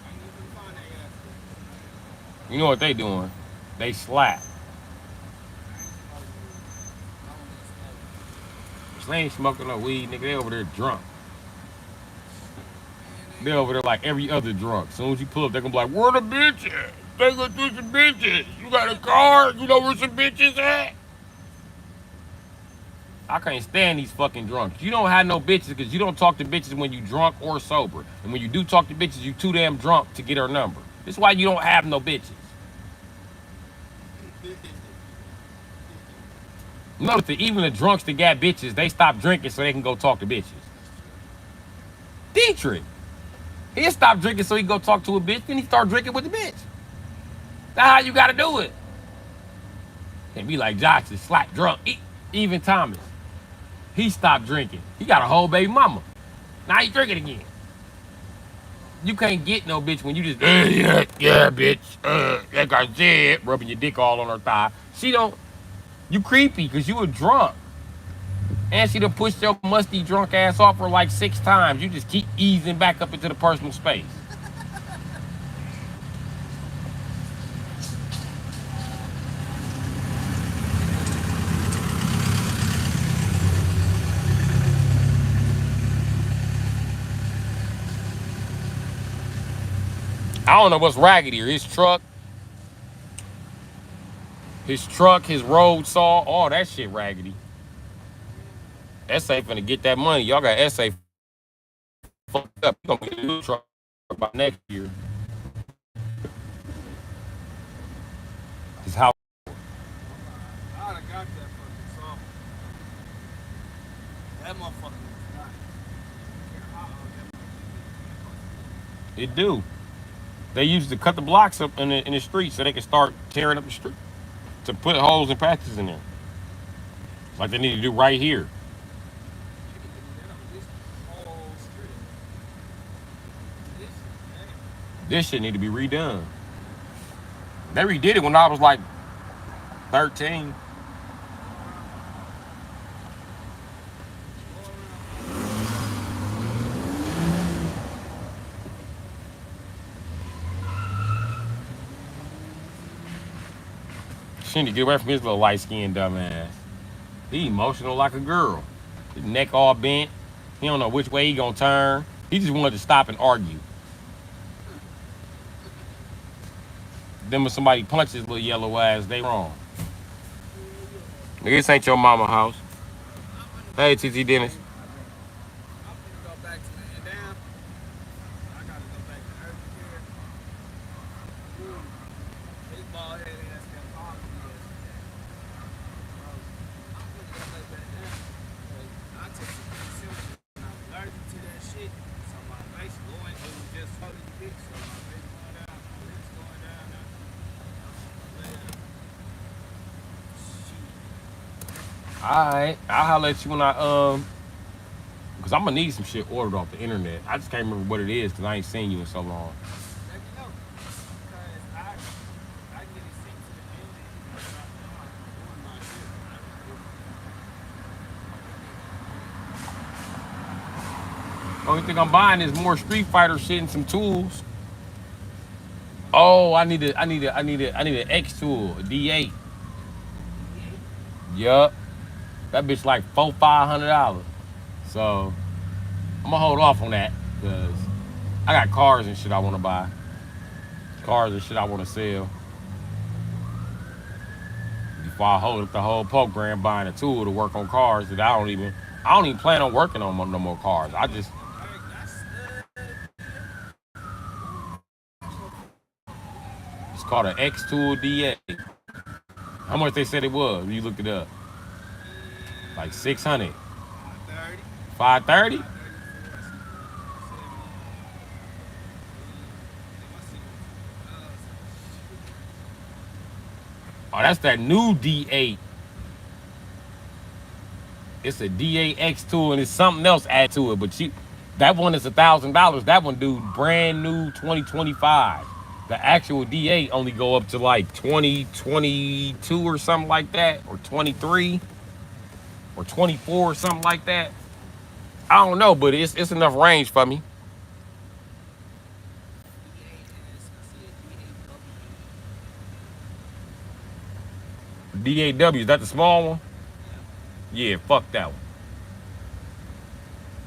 I ain't even find that ass. You know what they doing? They slap. They ain't smoking no weed, nigga. They over there drunk. They over there like every other drunk. As soon as you pull up, they gonna be like, where the bitches? They gonna do some bitches. You got a car? You know where some bitches at? I can't stand these fucking drunks. You don't have no bitches because you don't talk to bitches when you drunk or sober. And when you do talk to bitches, you too damn drunk to get her number. That's why you don't have no bitches. Notice that even the drunks that got bitches, they stop drinking so they can go talk to bitches. Dietrich, he stopped drinking so he can go talk to a bitch, then he start drinking with the bitch. That's how you gotta do it. Can't be like Josh is slap drunk. Even Thomas, he stopped drinking. He got a whole baby mama. Now he drinking again. You can't get no bitch when you just, yeah, bitch, like I said, rubbing your dick all on her thigh. She don't, you creepy because you were drunk. And she done pushed your musty drunk ass off her like 6 times. You just keep easing back up into the personal space. I don't know what's raggedier, his road saw, all that shit raggedy. SA finna get that money. Y'all got SA fucked up. You gonna get a new truck by next year. His house. I'd have got that fucking song. That motherfucker was nice. It do. They used to cut the blocks up in the street so they can start tearing up the street to put holes and patches in there. Like they need to do right here. This shit need to be redone. They redid it when I was like 13. She need to get away from his little light-skinned dumbass. He emotional like a girl. His neck all bent. He don't know which way he gonna turn. He just wanted to stop and argue. Then when somebody punches his little yellow ass, they wrong. Nigga, this ain't your mama house. Hey, TT Dennis. I'm gonna go back to laying down. I gotta go back to urgent care. His bald head ass kept calling me yesterday. I'm gonna go lay back down. I took some medicine and I'm allergic to that shit. So my face going, it was just slowly big. So my face going down, my lips going down now. Alright, I'll holler at you when cause I'm gonna need some shit ordered off the internet. I just can't remember what it is cause I ain't seen you in so long. Let me know. Because I get it sent to the building. I'm like doing my shit. Only thing I'm buying is more Street Fighter shit and some tools. Oh, I need an X tool, a D8. Yup. That bitch like $400-500. So I'm gonna hold off on that because I got cars and shit I wanna buy. Cars and shit I wanna sell. Before I hold up the whole program buying a tool to work on cars that I don't even plan on working on no more cars. I just it's called an X Tool D8. How much they said it was when you looked it up? Like 600. 530? Oh, that's that new D8. It's a D8X tool and it's something else added to it. But that one is $1,000. That one, dude, brand new 2025. The actual D8 only go up to like 2022 or something like that, or 23 or 24 or something like that. I don't know, but it's enough range for me. D8S, I see a D8W, is that the small one? D8W. Yeah. Yeah, fuck that one.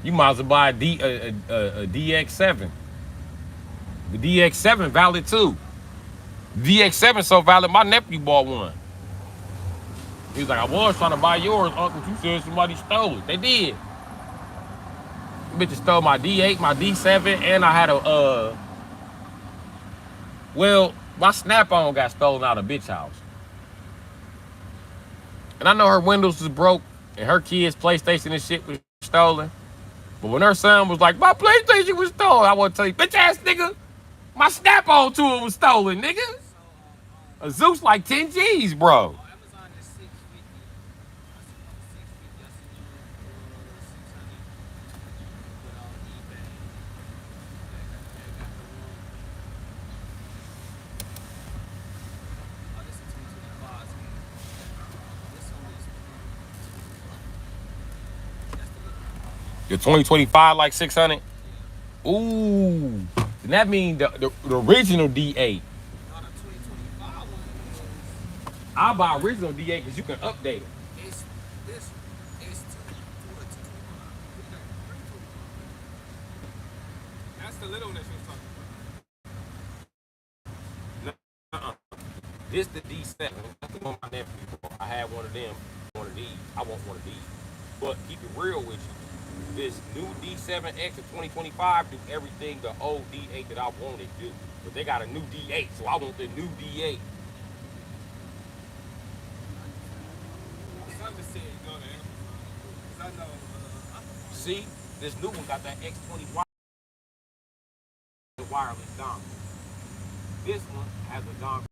You might as well buy a DX7. The DX7 valid too. DX7 so valid, my nephew bought one. He was like, I was trying to buy yours, Uncle. You said somebody stole it. They did. Bitches stole my D8, my D7, and I had well, my Snap-on got stolen out of bitch house. And I know her windows was broke, and her kids' PlayStation and shit was stolen. But when her son was like, my PlayStation was stolen, I want to tell you, bitch ass nigga, my Snap-on tool was stolen, nigga. So A Zeus like 10 G's, bro. on Amazon it's 650. I see on 650. I see you 600. But on eBay, they got the one. Oh, this is 2025 skin. This one is. That's the little one. Your 2025 like 600? Yeah. Ooh. And that means the original D8. No, the 2025 one I'll buy original D8 because you can update it. is this is 225. That's the little one that she was talking Uh-uh. This the D7. That's the one my nephew bought. I had one of them, one of these. I want one of these. But keep it real with you. This new D7X of 2025 do everything the old D8 that I wanted to do. But they got a new D8, so I want the new D8. about. Some just said go to Amazon. Because I know, See, this new one got that X20 wireless dongle. This one has a dongle.